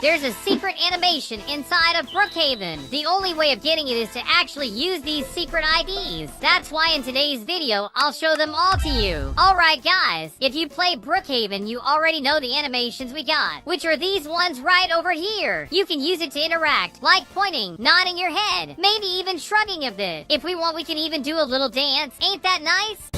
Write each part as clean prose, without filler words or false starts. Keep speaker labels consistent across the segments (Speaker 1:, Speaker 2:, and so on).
Speaker 1: there's a secret animation inside of Brookhaven. The only way of getting it is to actually use these secret IDs. That's why in today's video, I'll show them all to you. Alright guys, if you play Brookhaven, you already know the animations we got, which are these ones right over here. You can use it to interact, like pointing, nodding your head, maybe even shrugging a bit. If we want, we can even do a little dance. Ain't that nice?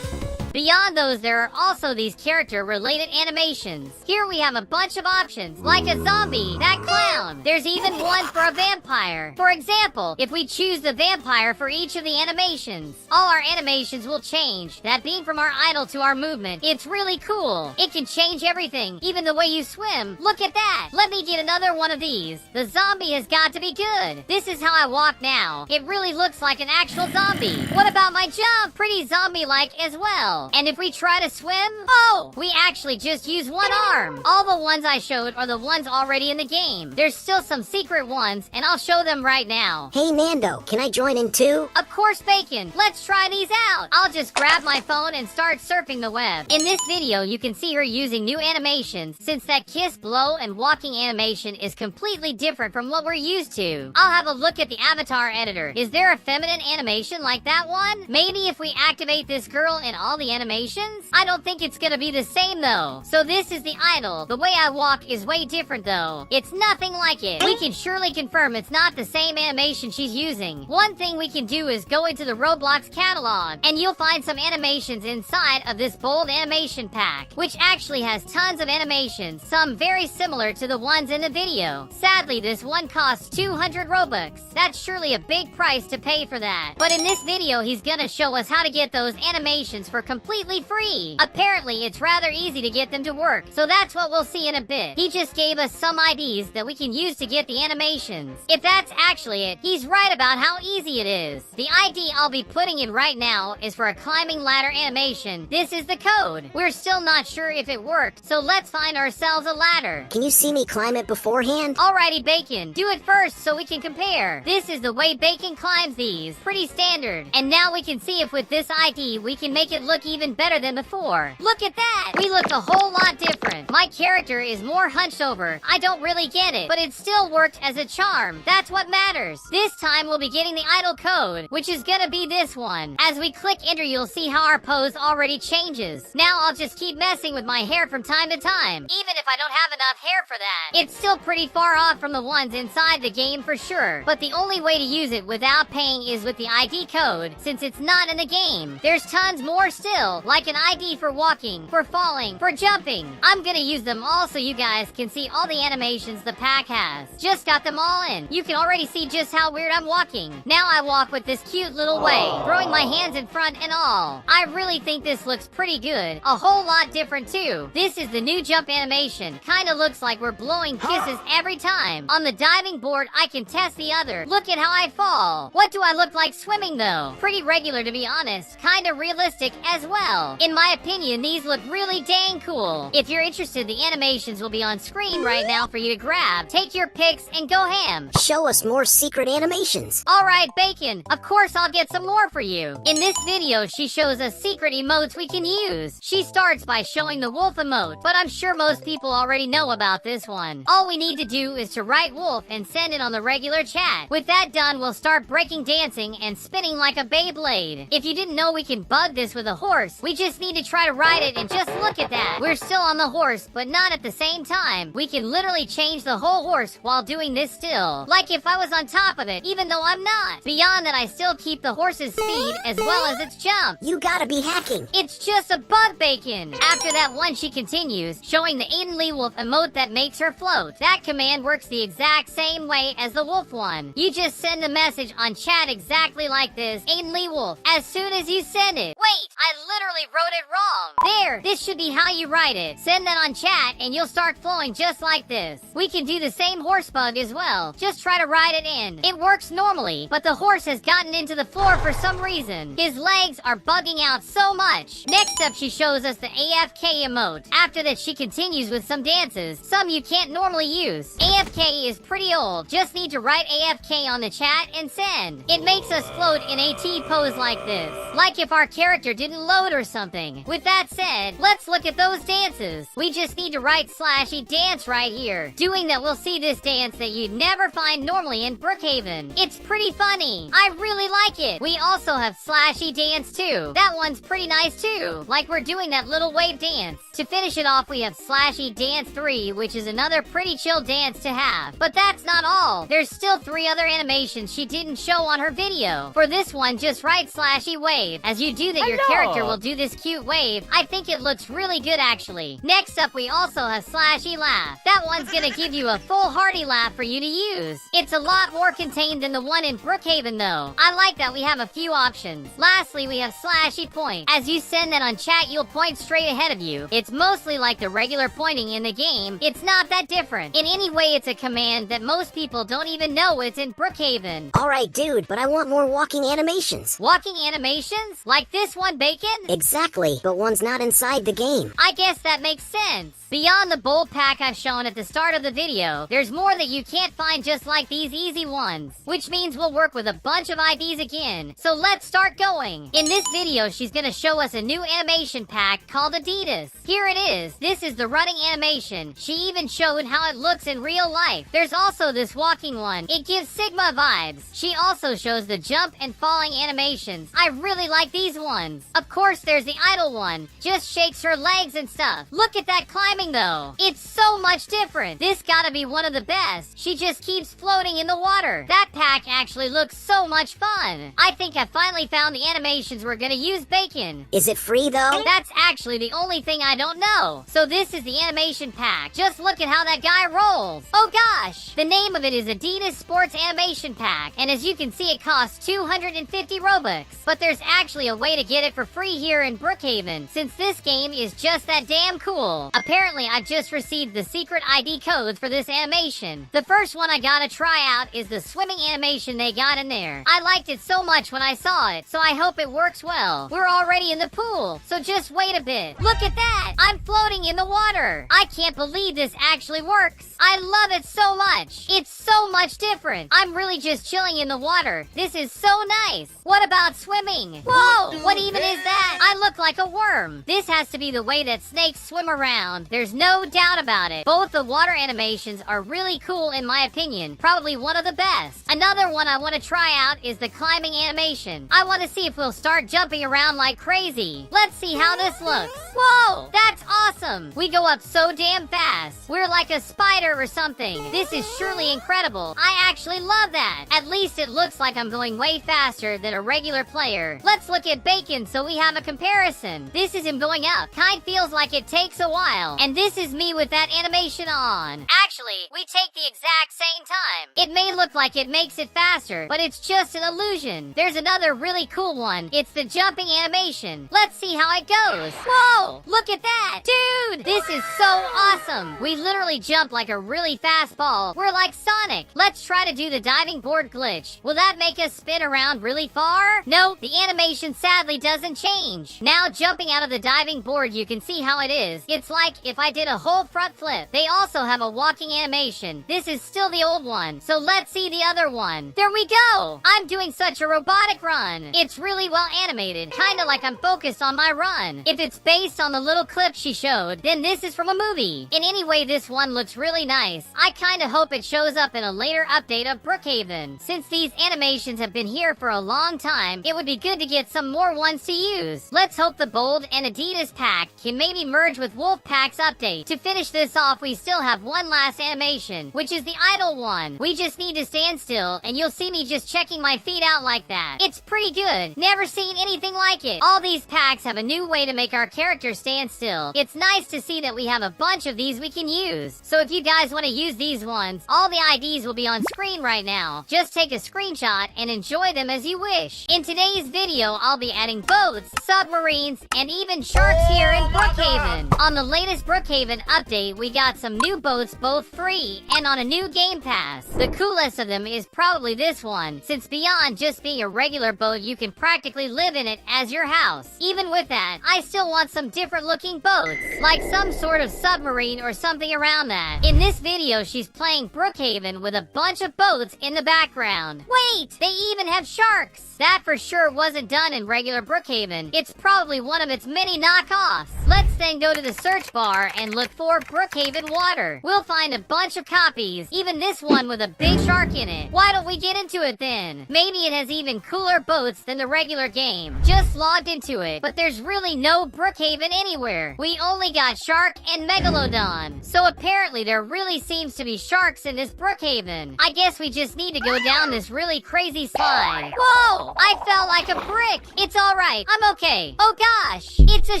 Speaker 1: Beyond those, there are also these character-related animations. Here we have a bunch of options, like a zombie, that clown. There's even one for a vampire. For example, if we choose the vampire for each of the animations, all our animations will change. That being from our idol to our movement, it's really cool. It can change everything, even the way you swim. Look at that. Let me get another one of these. The zombie has got to be good. This is how I walk now. It really looks like an actual zombie. What about my jump? Pretty zombie-like as well. And if we try to swim, oh, we actually just use one arm. All the ones I showed are the ones already in the game. There's still some secret ones, and I'll show them right now.
Speaker 2: Hey Nando, can I join in too?
Speaker 1: Of course, Bacon. Let's try these out. I'll just grab my phone and start surfing the web. In this video, you can see her using new animations, since that kiss, blow, and walking animation is completely different from what we're used to. I'll have a look at the avatar editor. Is there a feminine animation like that one? Maybe if we activate this girl in all the animations? I don't think it's gonna be the same though. So this is the idol. The way I walk is way different though. It's nothing like it. We can surely confirm it's not the same animation she's using. One thing we can do is go into the Roblox catalog, and you'll find some animations inside of this bold animation pack, which actually has tons of animations, some very similar to the ones in the video. Sadly, this one costs 200 Robux. That's surely a big price to pay for that. But in this video, he's gonna show us how to get those animations for completely free. Apparently, it's rather easy to get them to work, so that's what we'll see in a bit. He just gave us some IDs that we can use to get the animations. If that's actually it, he's right about how easy it is. The ID I'll be putting in right now is for a climbing ladder animation. This is the code. We're still not sure if it worked, so let's find ourselves a ladder.
Speaker 2: Can you see me climb it beforehand?
Speaker 1: Alrighty, Bacon. Do it first so we can compare. This is the way Bacon climbs these. Pretty standard. And now we can see if with this ID we can make it look even better than before. Look at that! We look a whole lot different. My character is more hunched over. I don't really get it, but it still worked as a charm. That's what matters. This time we'll be getting the idol code, which is gonna be this one. As we click enter, you'll see how our pose already changes. Now I'll just keep messing with my hair from time to time, even if I don't have enough hair for that. It's still pretty far off from the ones inside the game for sure, but the only way to use it without paying is with the ID code, since it's not in the game. There's tons more still, like an ID for walking, for falling, for jumping. I'm gonna use them all so you guys can see all the animations the pack has. Just got them all in. You can already see just how weird I'm walking. Now I walk with this cute little way, throwing my hands in front and all. I really think this looks pretty good. A whole lot different too. This is the new jump animation. Kinda looks like we're blowing kisses every time. On the diving board, I can test the other. Look at how I fall. What do I look like swimming though? Pretty regular to be honest. Kinda realistic as well. In my opinion, these look really dang cool. If you're interested, the animations will be on screen right now for you to grab. Take your pics and go ham.
Speaker 2: Show us more secret animations.
Speaker 1: Alright, Bacon. Of course, I'll get some more for you. In this video, she shows us secret emotes we can use. She starts by showing the wolf emote, but I'm sure most people already know about this one. All we need to do is to write wolf and send it on the regular chat. With that done, we'll start breaking dancing and spinning like a Beyblade. If you didn't know we can bug this with a horse, we just need to try to ride it and just look at that. We're still on the horse, but not at the same time. We can literally change the whole horse while doing this still. Like if I was on top of it, even though I'm not. Beyond that, I still keep the horse's speed as well as its jump.
Speaker 2: You gotta be hacking.
Speaker 1: It's just a bug, Bacon. After that one, she continues, showing the Aiden Lee Wolf emote that makes her float. That command works the exact same way as the wolf one. You just send a message on chat exactly like this, Aiden Lee Wolf, as soon as you send it. Wait, I literally wrote it wrong. There, this should be how you write it. Send that on chat and you'll start flowing just like this. We can do the same horse bug as well. Just try to write it in. It works normally, but the horse has gotten into the floor for some reason. His legs are bugging out so much. Next up, she shows us the AFK emote. After that, she continues with some dances, some you can't normally use. AFK is pretty old. Just need to write AFK on the chat and send. It makes us float in a T pose like this. Like if our character didn't load or something. With that said, let's look at those dances. We just need to write / dance right here. Doing that, we'll see this dance that you'd never find normally in Brookhaven. It's pretty funny. I really like it. We also have / dance too. That one's pretty nice too. Like we're doing that little wave dance. To finish it off, we have / dance 3, which is another pretty chill dance to have. But that's not all. There's still 3 other animations she didn't show on her video. For this one, just write / wave. As you do that, your character will do this cute wave. I think it looks really good actually. Next up, we also have / laugh. That one's gonna give you a full hearty laugh for you to use. It's a lot more contained than the one in Brookhaven though. I like that we have a few options. Lastly, we have / point. As you send that on chat, you'll point straight ahead of you. It's mostly like the regular pointing in the game. It's not that different. In any way, it's a command that most people don't even know it's in Brookhaven.
Speaker 2: Alright, dude, but I want more walking animations.
Speaker 1: Walking animations? Like this one, Bacon?
Speaker 2: Exactly, but one's not inside the game.
Speaker 1: I guess that makes sense. Beyond the bold pack I've shown at the start of the video, there's more that you can't find just like these easy ones. Which means we'll work with a bunch of IDs again. So let's start going. In this video, she's gonna show us a new animation pack called Adidas. Here it is. This is the running animation. She even showed how it looks in real life. There's also this walking one. It gives Sigma vibes. She also shows the jump and falling animations. I really like these ones. Of course, there's the idle one. Just shakes her legs and stuff. Look at that climbing though. It's so much different. This gotta be one of the best. She just keeps floating in the water. That pack actually looks so much fun. I think I finally found the animations we're gonna use, Bacon.
Speaker 2: Is it free though?
Speaker 1: That's actually the only thing I don't know. So this is the animation pack. Just look at how that guy rolls. Oh gosh. The name of it is Adidas Sports Animation Pack. And as you can see, it costs 250 Robux. But there's actually a way to get it for free here in Brookhaven, since this game is just that damn cool. Apparently, I just received the secret ID codes for this animation. The first one I gotta try out is the swimming animation they got in there. I liked it so much when I saw it, so I hope it works well. We're already in the pool, so just wait a bit. Look at that! I'm floating in the water. I can't believe this actually works. I love it so much. It's so much different. I'm really just chilling in the water. This is so nice. What about swimming? Whoa! What even is that? I look like a worm. This has to be the way that snakes swim around. There's no doubt about it. Both the water animations are really cool in my opinion. Probably one of the best. Another one I want to try out is the climbing animation. I want to see if we'll start jumping around like crazy. Let's see how this looks. Whoa! That's awesome! We go up so damn fast. We're like a spider or something. This is surely incredible. I actually love that. At least it looks like I'm going way faster than a regular player. Let's look at Bacon so we have a comparison. This is him going up. Kind feels like it takes a while. And this is me with that animation on. Actually, we take the exact same time. It may look like it makes it faster, but it's just an illusion. There's another really cool one. It's the jumping animation. Let's see how it goes. Whoa! Look at that! Dude! This is so awesome! We literally jump like a really fast ball. We're like Sonic. Let's try to do the diving board glitch. Will that make us spin around really far? No, the animation sadly doesn't change. Now jumping out of the diving board, you can see how it is. It's like if I did a whole front flip. They also have a walking animation. This is still the old one. So let's see the other one. There we go! I'm doing such a robotic run. It's really well animated. Kinda like I'm focused on my run. If it's based on the little clip she showed, then this is from a movie. In any way, this one looks really nice. I kinda hope it shows up in a later update of Brookhaven. Since these animations have been here for a long time, it would be good to get some more ones to use. Let's hope the Bold and Adidas pack can maybe merge with Wolfpack's update. To finish this off, we still have one last animation, which is the idle one. We just need to stand still, and you'll see me just checking my feet out like that. It's pretty good. Never seen anything like it. All these packs have a new way to make our character stand still. It's nice to see that we have a bunch of these we can use. So if you guys want to use these ones, all the IDs will be on screen right now. Just take a screenshot and enjoy them as you wish. In today's video, I'll be adding boats, submarines, and even sharks here in Brookhaven. On the latest Brookhaven update, we got some new boats both free and on a new game pass. The coolest of them is probably this one, since beyond just being a regular boat, you can practically live in it as your house. Even with that, I still want some different looking boats, like some sort of submarine or something around that. In this video, she's playing Brookhaven with a bunch of boats in the background. Wait, they even have sharks! That for sure wasn't done in regular Brookhaven. Brookhaven, it's probably one of its many knockoffs. Let's then go to the search bar and look for Brookhaven water. We'll find a bunch of copies, even this one with a big shark in it. Why don't we get into it then? Maybe it has even cooler boats than the regular game. Just logged into it, but there's really no Brookhaven anywhere. We only got shark and Megalodon. So apparently there really seems to be sharks in this Brookhaven. I guess we just need to go down this really crazy slide. Whoa! I fell like a brick. It's alright. I'm okay. Oh gosh! It's a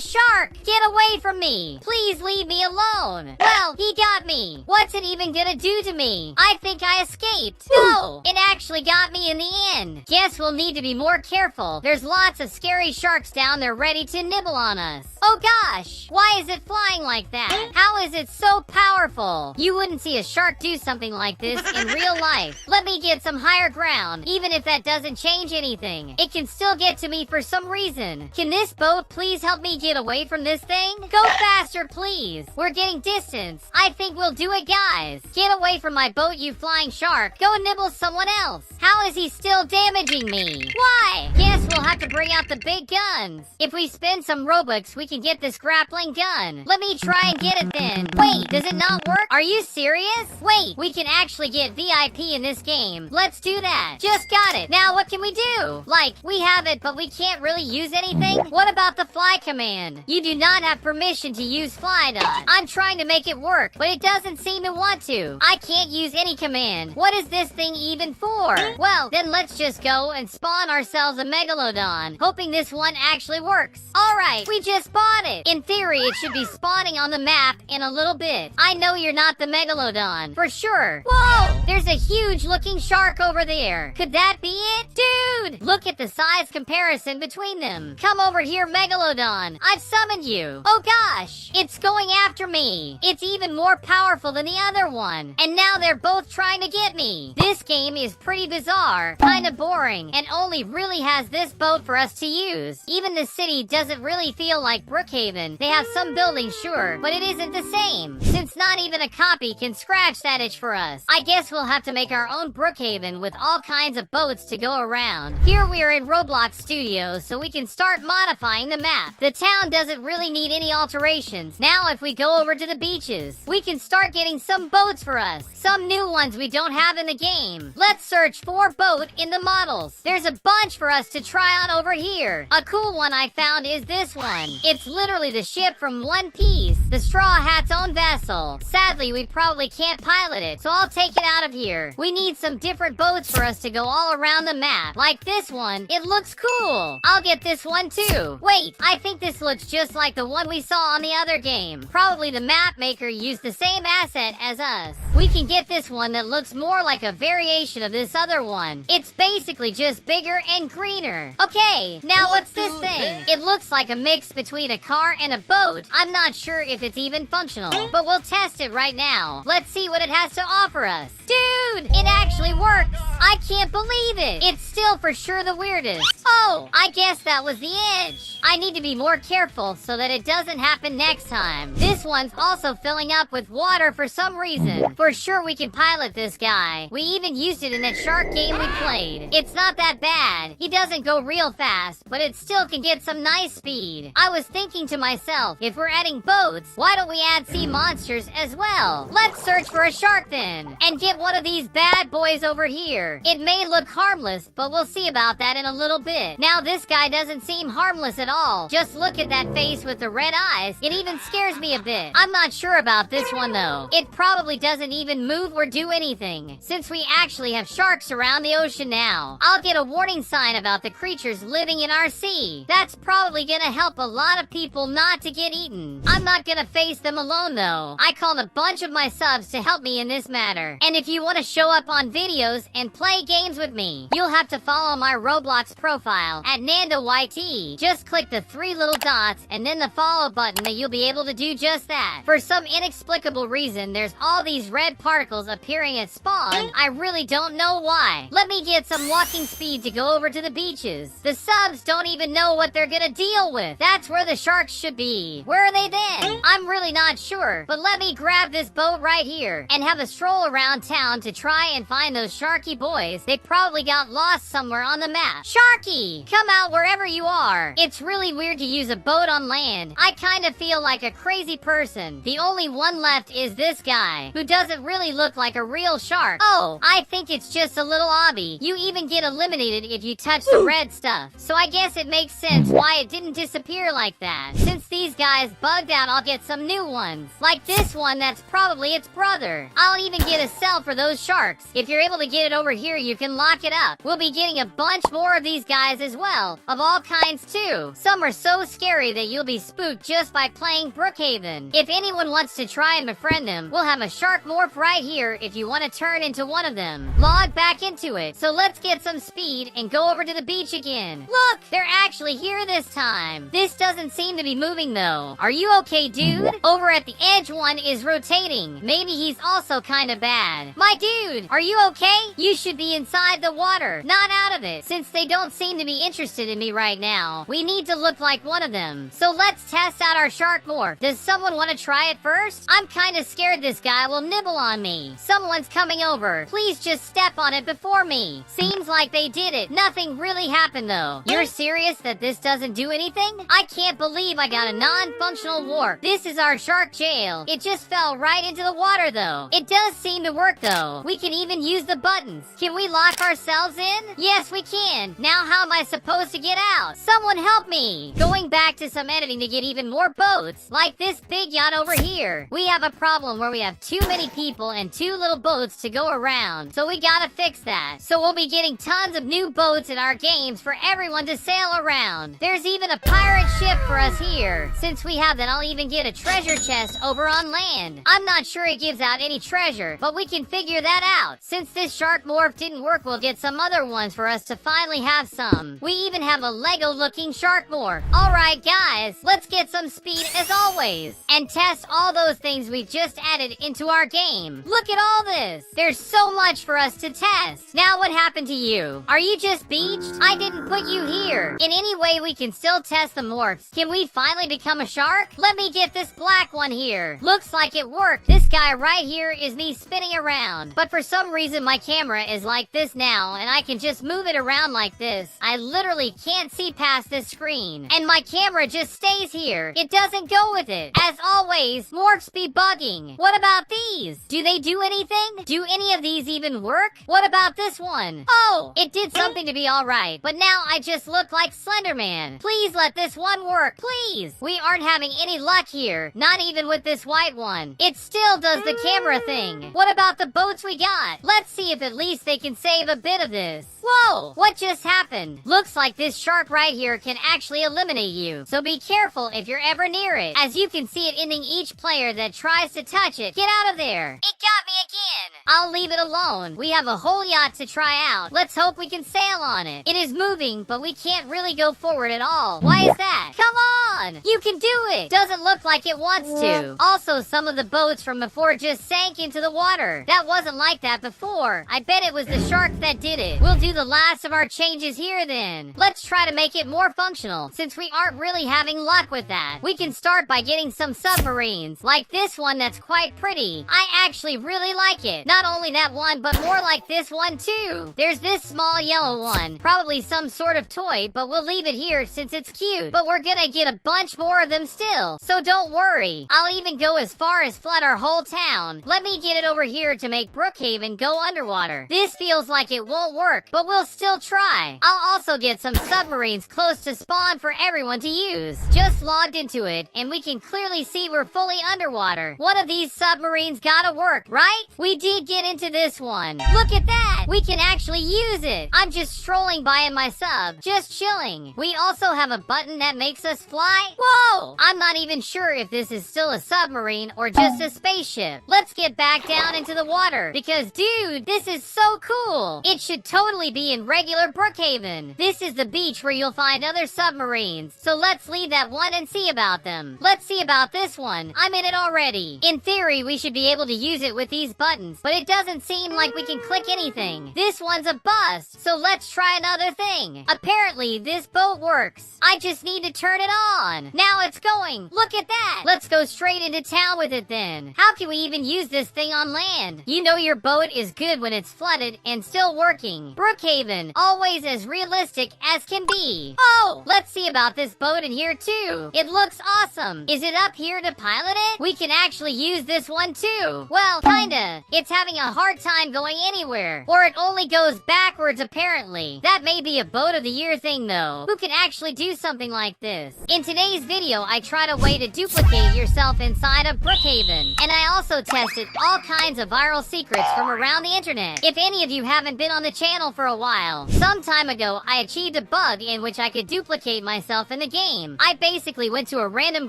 Speaker 1: shark! Get away from me! Please leave me alone! Well, he got me. What's it even gonna do to me? I think I escaped. No! It actually got me in the end. Guess we'll need to be more careful. There's lots of scary sharks down there ready to nibble on us. Oh gosh! Why is it flying like that? How is it so powerful? You wouldn't see a shark do something like this in real life. Let me get some higher ground. Even if that doesn't change anything, it can still get to me for some reason. Can this boat please help me get away from this thing? Go faster, please. We're getting distance. I think we'll do it, guys. Get away from my boat, you flying shark. Go nibble someone else. How is he still damaging me? Why? Guess we'll have to bring out the big guns. If we spend some Robux, we can get this grappling gun. Let me try and get it then. Wait, does it not work? Are you serious? Wait, we can actually get VIP in this game. Let's do that. Just got it. Now what can we do? Like, we have it, but we can't really use anything? What about the fly command? You do not have permission to use fly dot. I'm trying to make it work, but it doesn't seem to want to. I can't use any command. What is this thing even for? Well, then let's just go and spawn ourselves a Megalodon, hoping this one actually works. Alright, we just bought it. In theory, it should be spawning on the map in a little bit. I know you're not the Megalodon, for sure. Whoa! There's a huge looking shark over there. Could that be it? Dude! Look at the size comparison between them. Come over here, Megalodon. I've summoned you. Oh gosh! It's going after me. It's even more powerful than the other one. And now they're both trying to get me. This game is pretty bizarre, kinda boring, and only really has this boat for us to use. Even the city doesn't really feel like Brookhaven. They have some buildings, sure, but it isn't the same, since not even a copy can scratch that itch for us. I guess we'll have to make our own Brookhaven with all kinds of boats to go around. Here we are in Roblox Studios, so we can start modifying the map. The town doesn't really need any alterations. Now if we go over to the beaches, we can start getting some boats for us. Some new ones we don't have in the game. Let's search for boat in the models. There's a bunch for us to try on over here. A cool one I found is this one. It's literally the ship from One Piece, the Straw Hat's own vessel. Sadly, we probably can't pilot it, so I'll take it out of here. We need some different boats for us to go all around the map. Like this one. It looks cool. I'll get this one too. Wait, I think this looks just like the one we saw on the other game. Probably the map maker used the same asset as us. We can get this one that looks more like a variation of this other one. It's basically just bigger and greener. Okay, now what's this thing? It looks like a mix between a car and a boat. I'm not sure if it's even functional, but we'll test it right now. Let's see what it has to offer us. Dude, it actually works. I can't believe it. It's still for sure the weirdest. Oh, I guess that was the edge. I need to be more careful so that it doesn't happen next time. This one's also filling up with water for some reason. For sure we can pilot this guy. We even used it in that shark game we played. It's not that bad. He doesn't go real fast, but it still can get some nice speed. I was thinking to myself, if we're adding boats, why don't we add sea monsters as well? Let's search for a shark then, and get one of these bad boys over here. It may look harmless, but we'll see about that in a little bit. Now this guy doesn't seem harmless at all. Just look at that face with the red eyes. It even scares me a bit. I'm not sure about this one though. It probably doesn't even move or do anything, since we actually have sharks around the ocean now. I'll get a warning sign about the creatures living in our sea. That's probably gonna help a lot of people not to get eaten. I'm not gonna face them alone though. I called a bunch of my subs to help me in this matter. And if you want to show up on videos and play games with me, you'll have to follow my Roblox profile at NandoYT. Just click the 3 little dots and then the follow button that you'll be able to do just that. For some inexplicable reason, there's all these red particles appearing at spawn. I really don't know why. Let me get some walking speed to go over to the beaches. The subs don't even know what they're gonna deal with. That's where the sharks should be. Where are they then? I'm really not sure, but let me grab this boat right here and have a stroll around town to try and find those sharky boys. They probably got lost lost somewhere on the map. Sharky, come out wherever you are. It's really weird to use a boat on land. I kind of feel like a crazy person. The only one left is this guy, who doesn't really look like a real shark. Oh, I think it's just a little obby. You even get eliminated if you touch the red stuff. So I guess it makes sense why it didn't disappear like that. Since these guys bugged out, I'll get some new ones. Like this one that's probably its brother. I'll even get a cell for those sharks. If you're able to get it over here, you can lock it up. We'll be getting a bunch more of these guys as well, of all kinds too. Some are so scary that you'll be spooked just by playing Brookhaven. If anyone wants to try and befriend them, we'll have a shark morph right here if you want to turn into one of them. Log back into it. So let's get some speed and go over to the beach again. Look, they're actually here this time. This doesn't seem to be moving though. Are you okay, dude? Over at the edge, one is rotating. Maybe he's also kind of bad. My dude, are you okay? You should be inside the water, not out of it. Since they don't seem to be interested in me right now, we need to look like one of them. So let's test out our shark morph. Does someone want to try it first? I'm kind of scared this guy will nibble on me. Someone's coming over. Please just step on it before me. Seems like they did it. Nothing really happened though. You're serious that this doesn't do anything? I can't believe I got a non-functional warp. This is our shark jail. It just fell right into the water though. It does seem to work though. We can even use the buttons. Can we lock ourselves in? Yes, we can. Now how am I supposed to get out? Someone help me. Going back to some editing to get even more boats, like this big yacht over here. We have a problem where we have too many people and too little boats to go around. So we gotta fix that. So we'll be getting tons of new boats in our games for everyone to sail around. There's even a pirate ship for us here. Since we have that, I'll even get a treasure chest over on land. I'm not sure it gives out any treasure, but we can figure that out. Since this shark morph didn't work, we'll get some other ones for us to finally have some. We even have a Lego looking shark morph. Alright guys, let's get some speed as always, and test all those things we've just added into our game. Look at all this. There's so much for us to test. Now what happened to you? Are you just beached? I didn't put you here. In any way we can still test the morphs. Can we finally become a shark? Let me get this black one here. Looks like it worked. This guy right here is me spinning around. But for some reason my camera is like this now, and I can just move it around like this. I literally can't see past this screen. And my camera just stays here. It doesn't go with it. As always, morphs be bugging. What about these? Do they do anything? Do any of these even work? What about this one? Oh, it did something to be alright. But now I just look like Slenderman. Please let this one work. Please. We aren't having any luck here. Not even with this white one. It still does the camera thing. What about the boats we got? Let's see if at least they can save a bit of this. Whoa! What just happened? Looks like this shark right here can actually eliminate you. So be careful if you're ever near it. As you can see it ending each player that tries to touch it. Get out of there. It got me again. I'll leave it alone. We have a whole yacht to try out. Let's hope we can sail on it. It is moving, but we can't really go forward at all. Why is that? Come on! You can do it! Doesn't look like it wants to. Also, some of the boats from before just sank into the water. That wasn't like that before. I bet it was the shark that did it. We'll do the last of our changes here then. Let's try to make it more functional, since we aren't really having luck with that. We can start by getting some submarines, like this one that's quite pretty. I actually really like it. Not only that one, but more like this one too. There's this small yellow one. Probably some sort of toy, but we'll leave it here since it's cute. But we're gonna get a bunch more of them still, so don't worry. I'll even go as far as flood our whole town. Let me get it over here to make Brookhaven go underwater. This feels like it won't work, but we'll still try. I'll also get some submarines close to spawn for everyone to use. Just logged into it, and we can clearly see we're fully underwater. One of these submarines gotta work, right? We did get into this one. Look at that! We can actually use it. I'm just strolling by in my sub, just chilling. We also have a button that makes us fly. Whoa! I'm not even sure if this is still a submarine or just a spaceship. Let's get back down into the water, because dude, this is so cool. It should totally be in regular Brookhaven. This is the beach where you'll find other submarines, so let's leave that one and see about them. Let's see about this one. I'm in it already. In theory, we should be able to use it with these buttons, but it doesn't seem like we can click anything. This one's a bust, so let's try another thing. Apparently, this boat works. I just need to turn it on. Now it's going. Look at that. Let's go straight into town with it then. How can we even use this thing on land? You know your boat is good when it's flooded and still working. Brook Brookhaven, always as realistic as can be. Oh, let's see about this boat in here too. It looks awesome. Is it up here to pilot it? We can actually use this one too. Well, kinda. It's having a hard time going anywhere, or it only goes backwards apparently. That may be a boat of the year thing though. Who can actually do something like this? In today's video, I tried a way to duplicate yourself inside of Brookhaven, and I also tested all kinds of viral secrets from around the internet. If any of you haven't been on the channel for a while, some time ago I achieved a bug in which I could duplicate myself in the game. I basically went to a random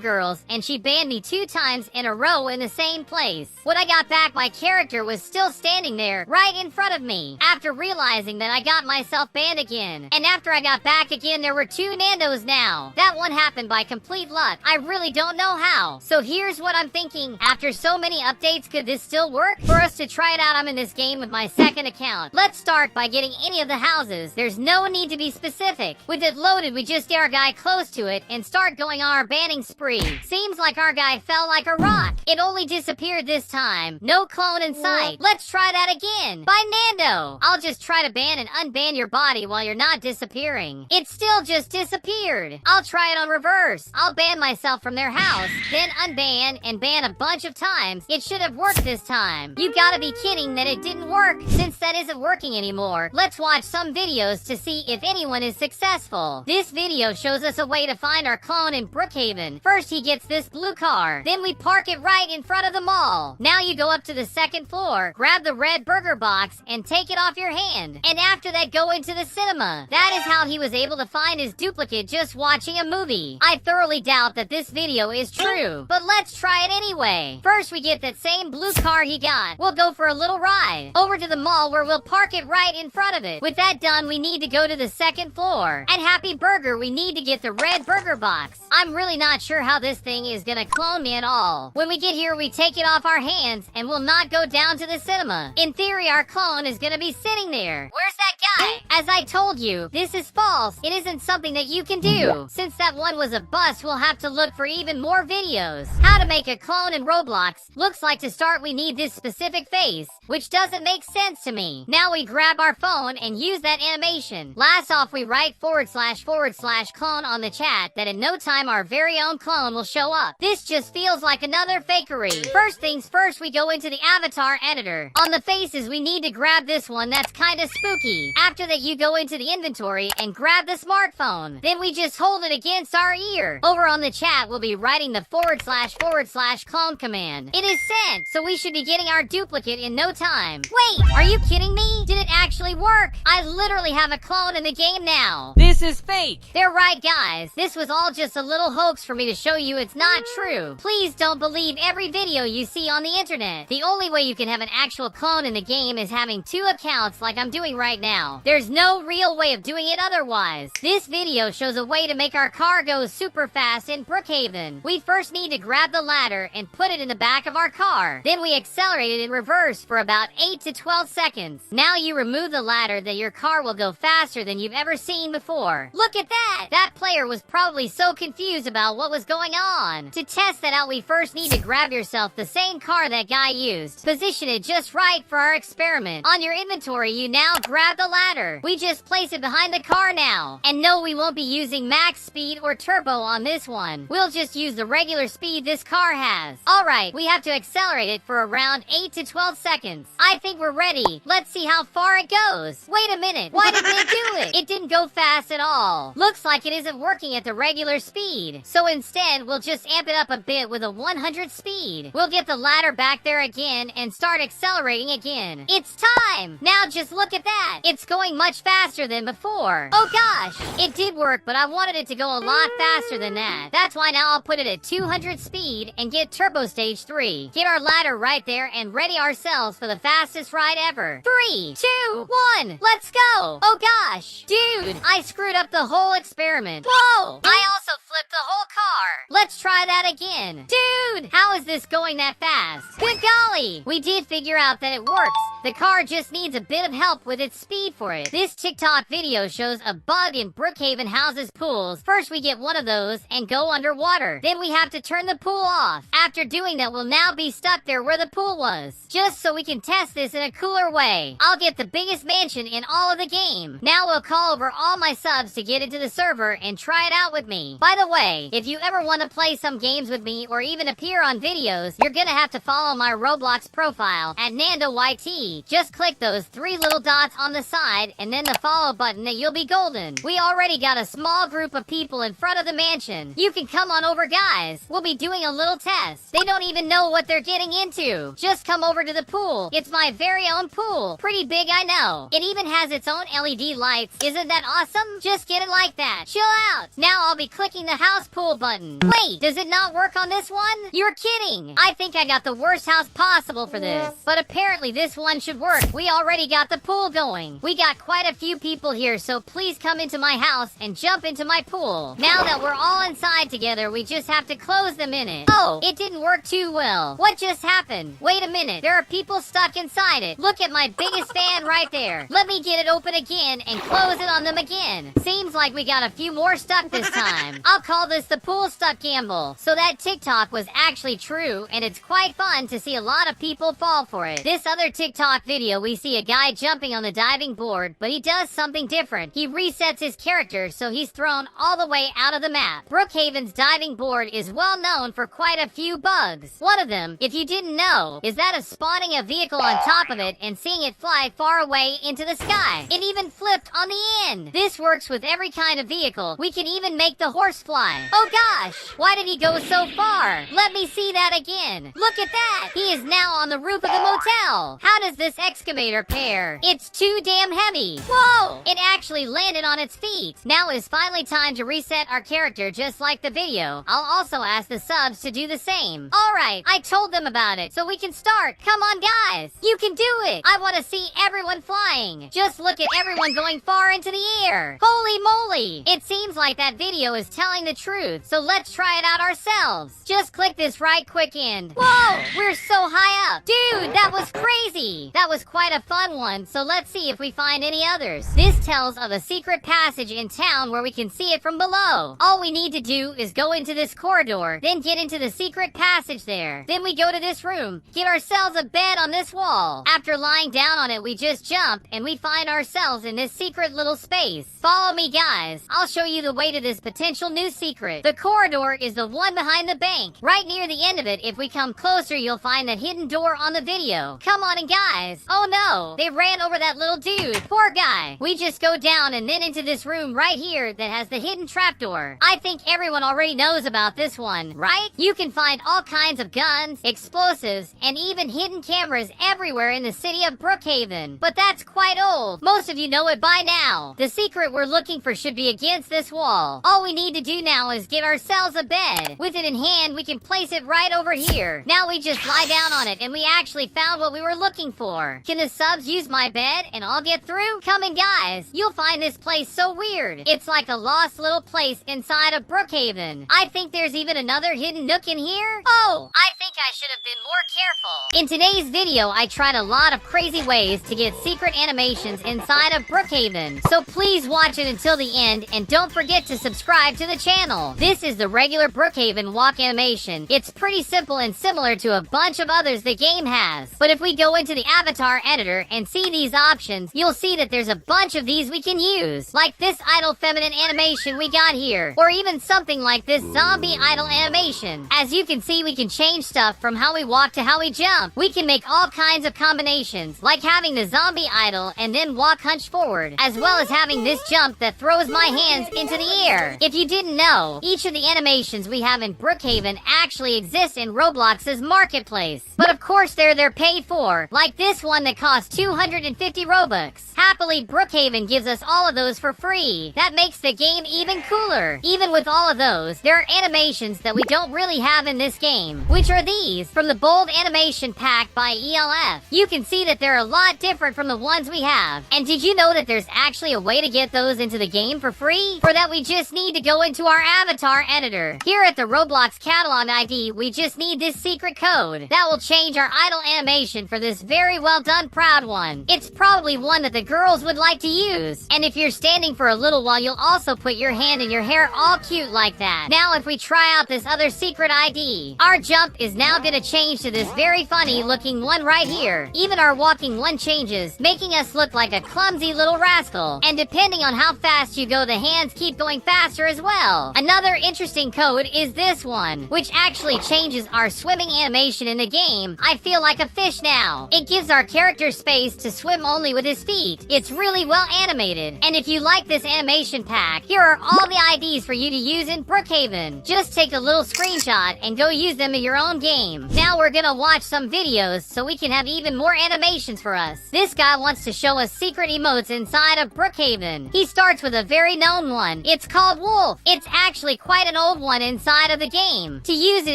Speaker 1: girl's and she banned me 2 times in a row in the same place. When I got back, my character was still standing there right in front of me after realizing that I got myself banned again. And after I got back again, there were 2 Nandos now. That one happened by complete luck. I really don't know how. So here's what I'm thinking. After so many updates, could this still work? For us to try it out, I'm in this game with my second account. Let's start by getting any of the houses. There's no need to be specific. With it loaded, we just dare our guy close to it and start going on our banning spree. Seems like our guy fell like a rock. It only disappeared this time. No clone in sight. Let's try that again. By Nando. I'll just try to ban and unban your body while you're not disappearing. It still just disappeared. I'll try it on reverse. I'll ban myself from their house, then unban and ban a bunch of times. It should have worked this time. You gotta be kidding that it didn't work. Since that isn't working anymore, let's watch some videos to see if anyone is successful. This video shows us a way to find our clone in Brookhaven. First, he gets this blue car. Then we park it right in front of the mall. Now you go up to the 2nd floor, grab the red burger box, and take it off your hand. And after that, go into the cinema. That is how he was able to find his duplicate just watching a movie. I thoroughly doubt that this video is true, but let's try it anyway. First, we get that same blue car he got. We'll go for a little ride over to the mall where we'll park it right in front of it. With that done, we need to go to the 2nd floor. At Happy Burger, we need to get the red burger box. I'm really not sure how this thing is gonna clone me at all. When we get here, we take it off our hands and we'll not go down to the cinema. In theory, our clone is gonna be sitting there. Where's that guy? As I told you, this is false. It isn't something that you can do. Since that one was a bust, we'll have to look for even more videos. How to make a clone in Roblox. Looks like to start we need this specific face, which doesn't make sense to me. Now we grab our phone and use that animation. Last off, we write / clone on the chat that in no time our very own clone will show up. This just feels like another fakery. First things first, we go into the avatar editor. On the faces, we need to grab this one that's kinda spooky. After that, you go into the inventory and grab the smartphone. Then we just hold it against our ear. Over on the chat, we'll be writing the / clone command. It is sent, so we should be getting our duplicate in no time. Wait, are you kidding me? Did it actually work? I literally have a clone in the game now.
Speaker 3: This is fake.
Speaker 1: They're right, guys. This was all just a little hoax for me to show you it's not true. Please don't believe every video you see on the internet. The only way you can have an actual clone in the game is having 2 accounts like I'm doing right now. There's no real way of doing it otherwise. This video shows a way to make our car go super fast in Brookhaven. We first need to grab the ladder and put it in the back of our car. Then we accelerate it in reverse for about 8 to 12 seconds. Now you remove the ladder, that your car will go faster than you've ever seen before. Look at that! That player was probably so confused about what was going on. To test that out, we first need to grab yourself the same car that guy used. Position it just right for our experiment. On your inventory, you now grab the ladder. We just place it behind the car now. And no, we won't be using max speed or turbo on this one. We'll just use the regular speed this car has. Alright, we have to accelerate it for around 8 to 12 seconds. I think we're ready. Let's see how far it goes. Wait a minute, why didn't it do it? It didn't go fast at all. Looks like it isn't working at the regular speed. So instead, we'll just amp it up a bit with a 100 speed. We'll get the ladder back there again and start accelerating again. It's time! Now just look at that. It's going much faster than before. Oh gosh, it did work, but I wanted it to go a lot faster than that. That's why now I'll put it at 200 speed and get turbo stage 3. Get our ladder right there and ready ourselves for the fastest ride ever. 3, 2, 1, let's go! Oh gosh, dude, I screwed up the whole experiment. Whoa! I also flipped the whole car. Let's try that again. Dude, how is this going that fast? Good golly, we did figure out that it works. The car just needs a bit of help with its speed for it. This TikTok video shows a bug in Brookhaven houses pools. First we get one of those and go underwater. Then we have to turn the pool off. After doing that, we'll now be stuck there where the pool was. Just so we can test this in a cooler way. I'll get the biggest mansion in all of the game. Now we'll call over all my subs to get into the server and try it out with me. By the way, if you ever want to play some games with me or even appear on videos, you're gonna have to follow my Roblox profile at NandoYT. Just click those 3 little dots on the side and then the follow button and you'll be golden. We already got a small group of people in front of the mansion. You can come on over, guys. We'll be doing a little test. They don't even know what they're getting into. Just come over to the pool. It's my very own pool. Pretty big, I know. It even has its own LED lights. Isn't that awesome? Just get it like that. Chill out. Now I'll be clicking the house pool button. Wait, does it not work on this one? You're kidding. I think I got the worst house possible for this. But apparently this one should work. We already got the pool going. We got quite a few people here, so please come into my house and jump into my pool. Now that we're all inside together, we just have to close them in it. Oh, it didn't work too well. What just happened? Wait a minute. There are people stuck inside it. Look at my biggest fan right there. Let me get it open again and close it on them again. Seems like we got a few more stuck this time. I'll call this the pool stuck gamble. So that TikTok was actually true, and it's quite fun to see a lot of people fall for it. This other TikTok video, we see a guy jumping on the diving board, but he does something different. He resets his character, so he's thrown all the way out of the map. Brookhaven's diving board is well known for quite a few bugs. One of them, if you didn't know, is that of spawning a vehicle on top of it and seeing it fly far away into the sky. It even flipped on the end. This works with every kind of vehicle. We can even make the horse fly. Oh gosh, why did he go so far? Let me see that again. Look at that. He is now on the roof of the motel. How does this excavator pair? It's too damn heavy. Whoa! It actually landed on its feet. Now is finally time to reset our character just like the video. I'll also ask the subs to do the same. Alright, I told them about it, so we can start. Come on, guys. You can do it. I want to see everyone flying. Just look at everyone going far into the air. Holy moly! It seems like that video is telling the truth, so let's try it out ourselves. Just click this right quick end. Whoa! We're so high up. Dude, that was crazy. That was quite a fun one, so let's see if we find any others. This tells of a secret passage in town where we can see it from below. All we need to do is go into this corridor, then get into the secret passage there. Then we go to this room, get ourselves a bed on this wall. After lying down on it, we just jump, and we find ourselves in this secret little space. Follow me, guys. I'll show you the way to this potential new secret. The corridor is the one behind the bank. Right near the end of it, if we come closer, you'll find that hidden door on the video. Come on in, guys. Oh no, they ran over that little dude. Poor guy. We just go down and then into this room right here that has the hidden trapdoor. I think everyone already knows about this one, right? You can find all kinds of guns, explosives, and even hidden cameras everywhere in the city of Brookhaven. But that's quite old. Most of you know it by now. The secret we're looking for should be against this wall. All we need to do now is get ourselves a bed. With it in hand, we can place it right over here. Now we just lie down on it, and we actually found what we were looking for. Can the subs use my bed and I'll get through? Come in, guys. You'll find this place so weird. It's like a lost little place inside of Brookhaven. I think there's even another hidden nook in here. Oh, I think I should have been more careful. In today's video, I tried a lot of crazy ways to get secret animations inside of Brookhaven. So please watch it until the end and don't forget to subscribe to the channel. This is the regular Brookhaven walk animation. It's pretty simple and similar to a bunch of others the game has. But if we go into the avatar editor and see these options, you'll see that there's a bunch of these we can use. Like this idle feminine animation we got here. Or even something like this zombie idle animation. As you can see, we can change stuff from how we walk to how we jump. We can make all kinds of combinations, like having the zombie idle and then walk hunched forward, as well as having this jump that throws my hands into the air. If you didn't know, each of the animations we have in Brookhaven actually exist in Roblox's marketplace. But of course they're paid for, like this one that costs 250 Robux. Happily, Brookhaven gives us all of those for free. That makes the game even cooler. Even with all of those, there are animations that we don't really have in this game, which are these from the Bold Animation Pack by ELF. You can see that they're a lot different from the ones we have. And did you know that there's actually a way to get those into the game for free? For that, we just need to go into our avatar editor. faster. Here at the Roblox catalog ID, we just need this secret code. That will change our idle animation for this very well done proud one. It's probably one that the girls would like to use. And if you're standing for a little while, you'll also put your hand in your hair all cute like that. Now if we try out this other secret ID, our jump is now gonna change to this very funny looking one right here. Even our walking one changes, making us look like a clumsy little rascal. And depending on how fast you go, the hands keep going faster as well. Another interesting code is this one, which actually changes our swimming animation in the game. I feel like a fish now. It gives our character space to swim only with his feet. It's really well animated. And if you like this animation pack, here are all the IDs for you to use in Brookhaven. Just take a little screenshot and go use them in your own game. Now we're gonna watch some videos so we can have even more animations for us. This guy wants to show us secret emotes inside of Brookhaven. He starts with a very known one. It's called Wolf. It's actually quite an old one inside of the game. To use it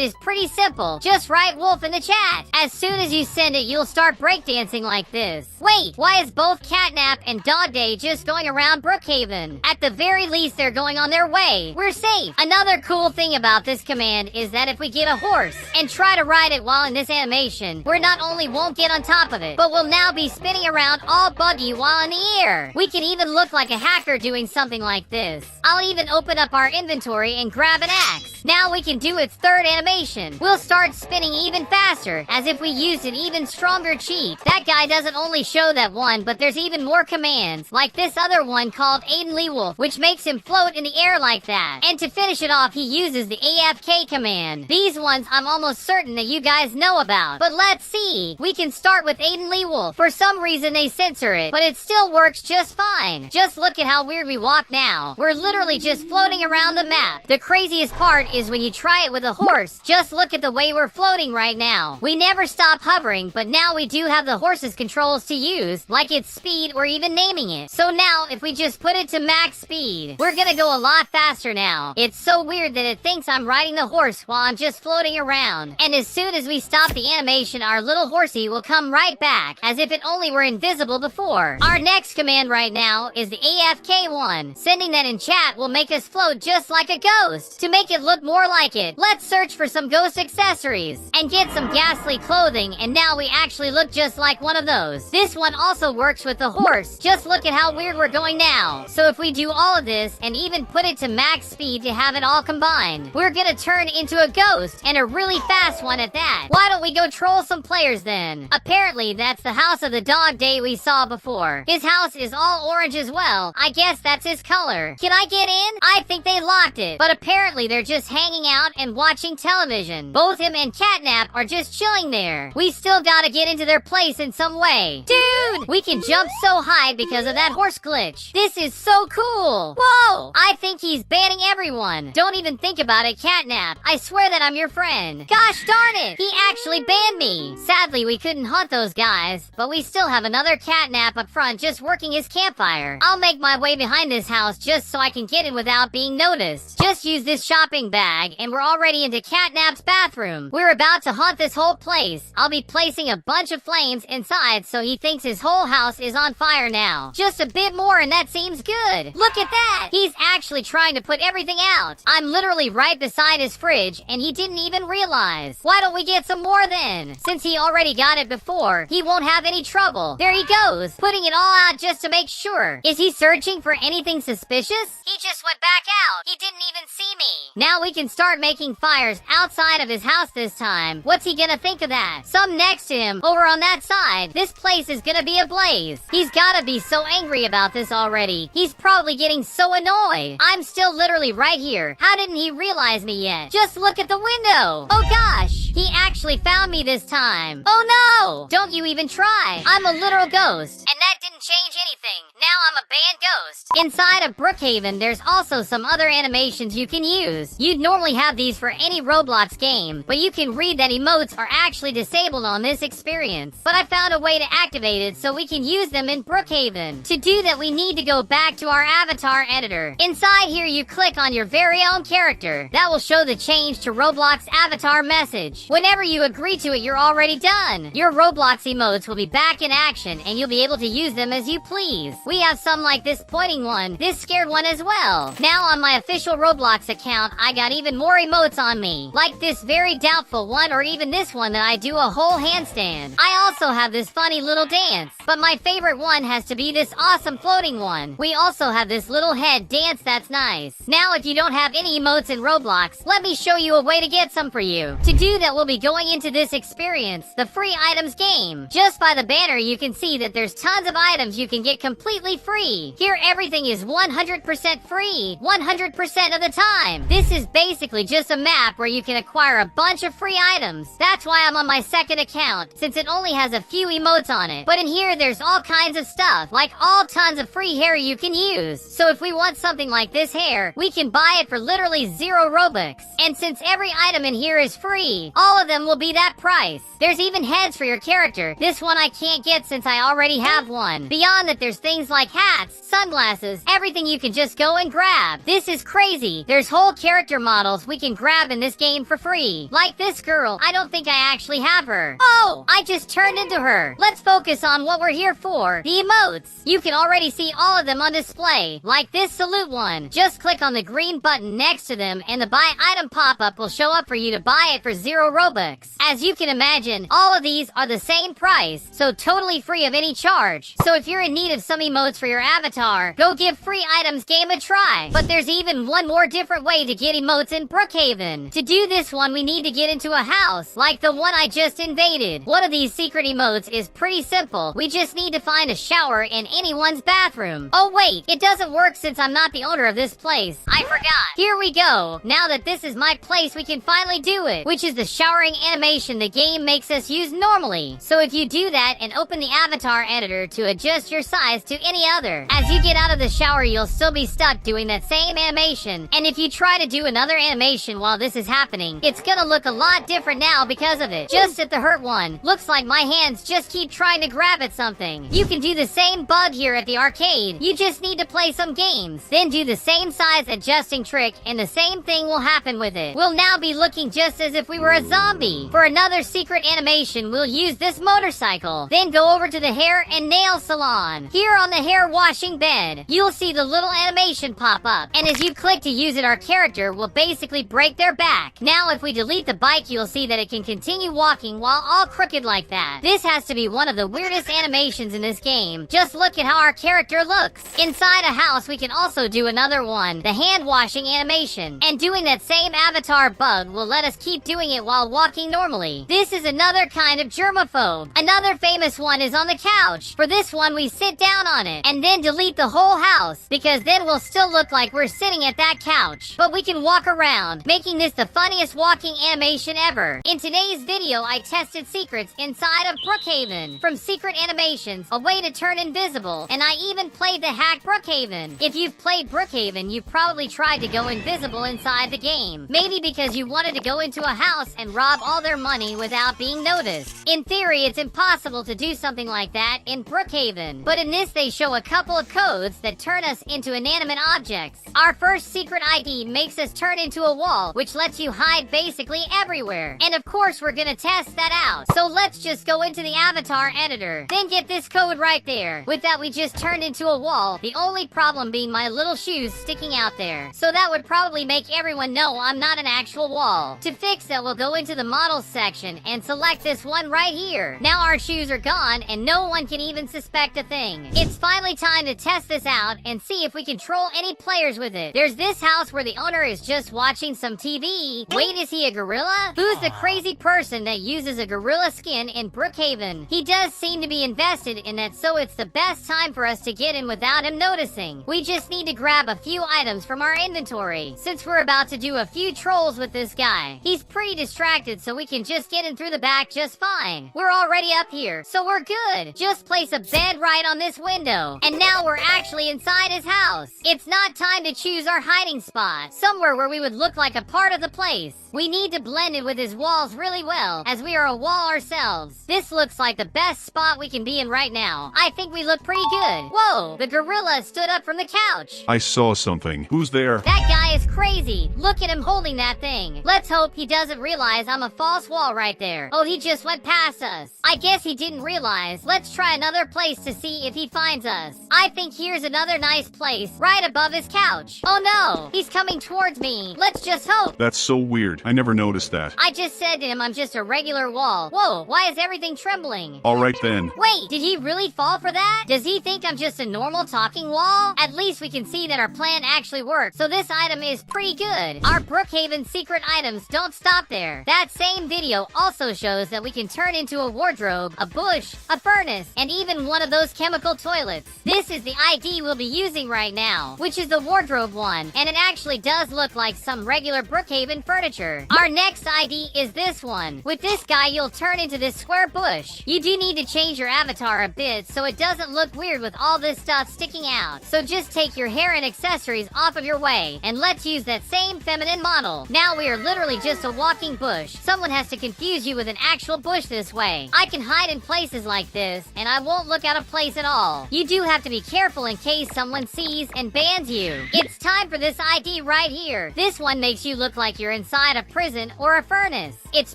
Speaker 1: is pretty simple. Just write Wolf in the chat. As soon as you send it, you'll start breakdancing like this. Wait, why is both Catnap and Dog Day just going around Brookhaven? At the very least, they're going on their way. We're safe. Another cool thing about this command is that if we get a horse and try to ride it while in this animation, we not only won't get on top of it, but will now be spinning around all buggy while in the air. We can even look like a hacker doing something like this. I'll even open up our inventory and grab an axe. Now we can do its third animation. We'll start spinning even faster, as if we used an even stronger cheat. That guy doesn't only show that one, but there's even more commands, like this other one called Aiden Lee Wolf, which makes him float in the air like that. And to finish it off, he uses the AFK command. These ones I'm almost certain that you guys know about. But let's see. We can start with Aiden Lee Wolf. For some reason they censor it, but it still works just fine. Just look at how weird we walk now. We're literally just floating around the map. The craziest part is when you try it with a horse. Just look at the way we're floating right now. We never stop hovering, but now we do have the horse's controls to use, like its speed or even naming it. So now if we just put it to max speed, we're gonna go a lot faster now. It's so weird that it thinks I'm riding the horse while I'm just floating around. And as soon as we stop the animation, our little horsey will come right back, as if it only were invisible before. Our next command right now is the AFK one. Sending that in chat will make us float just like a ghost. To make it look more like it, let's search for some ghost accessories and get some ghastly clothing, and now we actually look just like one of those. This one also works with the horse. Just look at how weird we're going now. So if we do all of this and even put it to max speed to have it all combined, we're gonna turn into a ghost, and a really fast one at that. Why don't we go troll some players then? Apparently that's the house of the Dog Day we saw before. His house is all orange as well. I guess that's his color. Can I get in? I think they locked it, but apparently they're just hanging out and watching television. Both him and Catnap are just chilling there. We still gotta get into their place in some way. Dude, we can jump so high because of that horse glitch. This is so cool. Whoa, I think he's banning everyone. Don't even think about it, Catnap. I swear that I'm your friend. Gosh darn it, he actually banned me. Sadly, we couldn't hunt those guys, but we still have another Catnap up front just working his campfire. I'll make my way behind this house just so I can get in without being noticed. Just use this shopping bag and we're already into Catnap's bathroom. We're about to haunt this whole place. I'll be placing a bunch of flames inside so he thinks his whole house is on fire now. Just a bit more and that seems good. Look at that! He's actually trying to put everything out. I'm literally right beside his fridge and he didn't even realize. Why don't we get some more then? Since he already got it before, he won't have any trouble. There he goes, putting it all out just to make sure. Is he searching for anything suspicious? He just went back out. He didn't even see me. Now we can start making fires outside of his house this time. What's he gonna think of that? Some next to him, over on that side. This place is gonna be ablaze. He's gotta be so angry about this already. He's probably getting so annoyed. I'm still literally right here. How didn't he realize me yet? Just look at the window. Oh gosh, he actually found me this time. Oh no! Don't you even try. I'm a literal ghost. And that didn't change anything. Now I'm a banned ghost. Inside of Brookhaven, there's also some other animations you can use. You'd normally have these for any Roblox game, but you can read that emotes are actually disabled on this experience. But I found a way to activate it so we can use them in Brookhaven. To do that, we need to go back to our avatar editor. Inside here, you click on your very own character. That will show the change to Roblox avatar message. Whenever you agree to it, you're already done. Your Roblox emotes will be back in action and you'll be able to use them as you please. We have some like this this pointing one, this scared one as well. Now on my official Roblox account, I got even more emotes on me. Like this very doubtful one, or even this one that I do a whole handstand. I also have this funny little dance. But my favorite one has to be this awesome floating one. We also have this little head dance that's nice. Now if you don't have any emotes in Roblox, let me show you a way to get some for you. To do that, we'll be going into this experience, the free items game. Just by the banner, you can see that there's tons of items you can get completely free. Here everything is 100% free, 100% of the time. This is basically just a map where you can acquire a bunch of free items. That's why I'm on my second account, since it only has a few emotes on it. But in here, there's all kinds of stuff, like all tons of free hair you can use. So if we want something like this hair, we can buy it for literally 0 Robux. And since every item in here is free, all of them will be that price. There's even heads for your character. This one I can't get since I already have one. Beyond that, there's things like hats, sunglasses, everything you can just go and grab. This is crazy. There's whole character models we can grab in this game for free. Like this girl, I don't think I actually have her. Oh, I just turned into her. Let's focus on what we're here for, the emotes. You can already see all of them on display, like this salute one. Just click on the green button next to them and the buy item pop-up will show up for you to buy it for 0 Robux. As you can imagine, all of these are the same price, so totally free of any charge. So if you're in need of some emotes for your avatar, go give free items game a try. But there's even one more different way to get emotes in Brookhaven. To do this one, we need to get into a house, like the one I just invaded. One of these secret emotes is pretty simple. We just need to find a shower in anyone's bathroom. Oh wait, it doesn't work since I'm not the owner of this place. I forgot. Here we go. Now that this is my place, we can finally do it, which is the showering animation the game makes us use normally. So if you do that and open the avatar editor to adjust your size to any other, as you get out of the shower, you'll still be stuck doing that same animation. And if you try to do another animation while this is happening, it's gonna look a lot different now because of it. Just at the hurt one, looks like my hands just keep trying to grab at something. You can do the same bug here at the arcade. You just need to play some games, then do the same size adjusting trick, and the same thing will happen with it. We'll now be looking just as if we were a zombie. For another secret animation, we'll use this motorcycle, then go over to the hair and nail salon. Here on the hair washing bed, you'll see the little animation pop up, and as you click to use it, our character will basically break their back. Now if we delete the bike, you'll see that it can continue walking while all crooked like that. This has to be one of the weirdest animations in this game. Just look at how our character looks. Inside a house, we can also do another one, the hand washing animation. And doing that same avatar bug will let us keep doing it while walking normally. This is another kind of germaphobe. Another famous one is on the couch. For this one, we sit down on it and then delete the whole house, because then we'll still look like we're sitting at that couch. But we can walk around, making this the funniest walking animation ever. In today's video, I tested secrets inside of Brookhaven. From secret animations, a way to turn invisible, and I even played the hack Brookhaven. If you've played Brookhaven, you've probably tried to go invisible inside the game. Maybe because you wanted to go into a house and rob all their money without being noticed. In theory, it's impossible to do something like that in Brookhaven. But in this, they show a couple of codes that turn us into inanimate objects. Our first secret ID makes us turn into a wall, which lets you hide basically everywhere. And of course, we're gonna test that out. So let's just go into the avatar editor, then get this code right there. With that, we just turned into a wall. The only problem being my little shoes sticking out there. So that would probably make everyone know I'm not an actual wall. To fix that, we'll go into the models section and select this one right here. Now our shoes are gone and no one can even suspect a thing. It's finally time to test this out and see if we can troll any players with it. There's this house where the owner is just watching some TV. Wait, is he a gorilla? Who's the crazy person that uses a gorilla skin in Brookhaven? He does seem to be invested in that, so it's the best time for us to get in without him noticing. We just need to grab a few items from our inventory, since we're about to do a few trolls with this guy. He's pretty distracted, so we can just get in through the back just fine. We're already up here, so we're good. Just place a bed right on this window, and now we're actually inside his house. It's not time to choose our hiding spot, somewhere where we would look like a part of the place. We need to blend in with his walls really well, as we are a wall ourselves. This looks like the best spot we can be in right now. I think we look pretty good. Whoa, the gorilla stood up from the couch.
Speaker 3: I saw something. Who's there?
Speaker 1: That guy is crazy. Look at him holding that thing. Let's hope he doesn't realize I'm a false wall right there. Oh, he just went past us. I guess he didn't realize. Let's try another place to see if he finds us. I think here's another nice place right above his couch. Oh no, he's coming towards me. Let's just hope.
Speaker 3: That's so weird. I never noticed that.
Speaker 1: I just said to him I'm just a regular wall. Whoa, why is everything trembling?
Speaker 3: Alright then.
Speaker 1: Wait, did he really fall for that? Does he think I'm just a normal talking wall? At least we can see that our plan actually works, so this item is pretty good. Our Brookhaven secret items don't stop there. That same video also shows that we can turn into a wardrobe, a bush, a furnace, and even one of those chemical toilets. This is the ID we'll be using right now, which is the wardrobe one, and it actually does look like some regular Brookhaven furniture. Our next ID is this one. With this guy, you'll turn into this square bush. You do need to change your avatar a bit so it doesn't look weird with all this stuff sticking out. So just take your hair and accessories off of your way, and let's use that same feminine model. Now we are literally just a walking bush. Someone has to confuse you with an actual bush this way. I can hide in places like this, and I won't look out of place at all. You do have to be careful in case someone sees and bans you. It's time for this ID right here. This one makes you look like you're inside a prison or a furnace. It's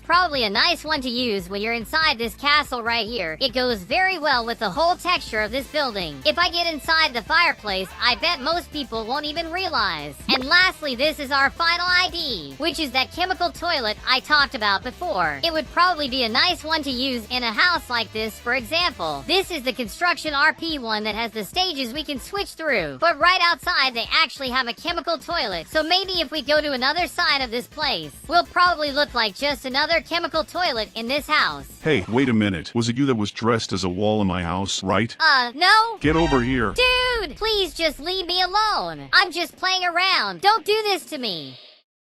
Speaker 1: probably a nice one to use when you're inside this castle right here. It goes very well with the whole texture of this building. If I get inside the fireplace, I bet most people won't even realize. And lastly, this is our final ID, which is that chemical toilet I talked about before. It would probably be a nice one to use in a house like this, for example. This is the construction RP one that has the stages we can switch through. But right outside, they actually have a chemical toilet. So maybe if we go to another side of this place, we'll probably look like just another chemical toilet in this house.
Speaker 3: Hey, wait a minute. Was it you that was dressed as a wall in my house, right?
Speaker 1: No?
Speaker 3: Get over here.
Speaker 1: Dude, please just leave me alone. I'm just playing around. Don't do this to me.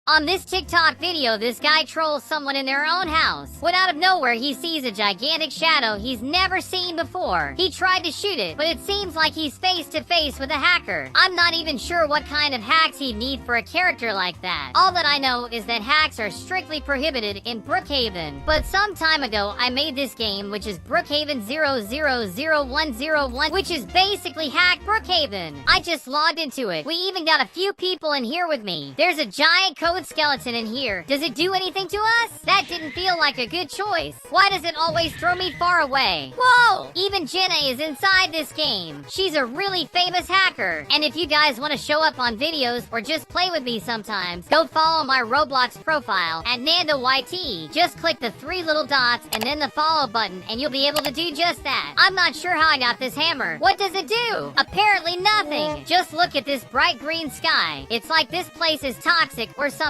Speaker 1: On this TikTok video, this guy trolls someone in their own house. When out of nowhere, he sees a gigantic shadow he's never seen before. He tried to shoot it, but it seems like he's face to face with a hacker. I'm not even sure what kind of hacks he'd need for a character like that. All that I know is that hacks are strictly prohibited in Brookhaven. But some time ago, I made this game, which is Brookhaven 000101, which is basically hacked Brookhaven. I just logged into it. We even got a few people in here with me. There's a giant code skeleton in here. Does it do anything to us? That didn't feel like a good choice. Why does it always throw me far away? Whoa! Even Jenna is inside this game. She's a really famous hacker. And if you guys want to show up on videos or just play with me sometimes, go follow my Roblox profile at NandoYT. Just click the 3 little dots and then the follow button and you'll be able to do just that. I'm not sure how I got this hammer. What does it do? Apparently nothing. Just look at this bright green sky. It's like this place is toxic or something.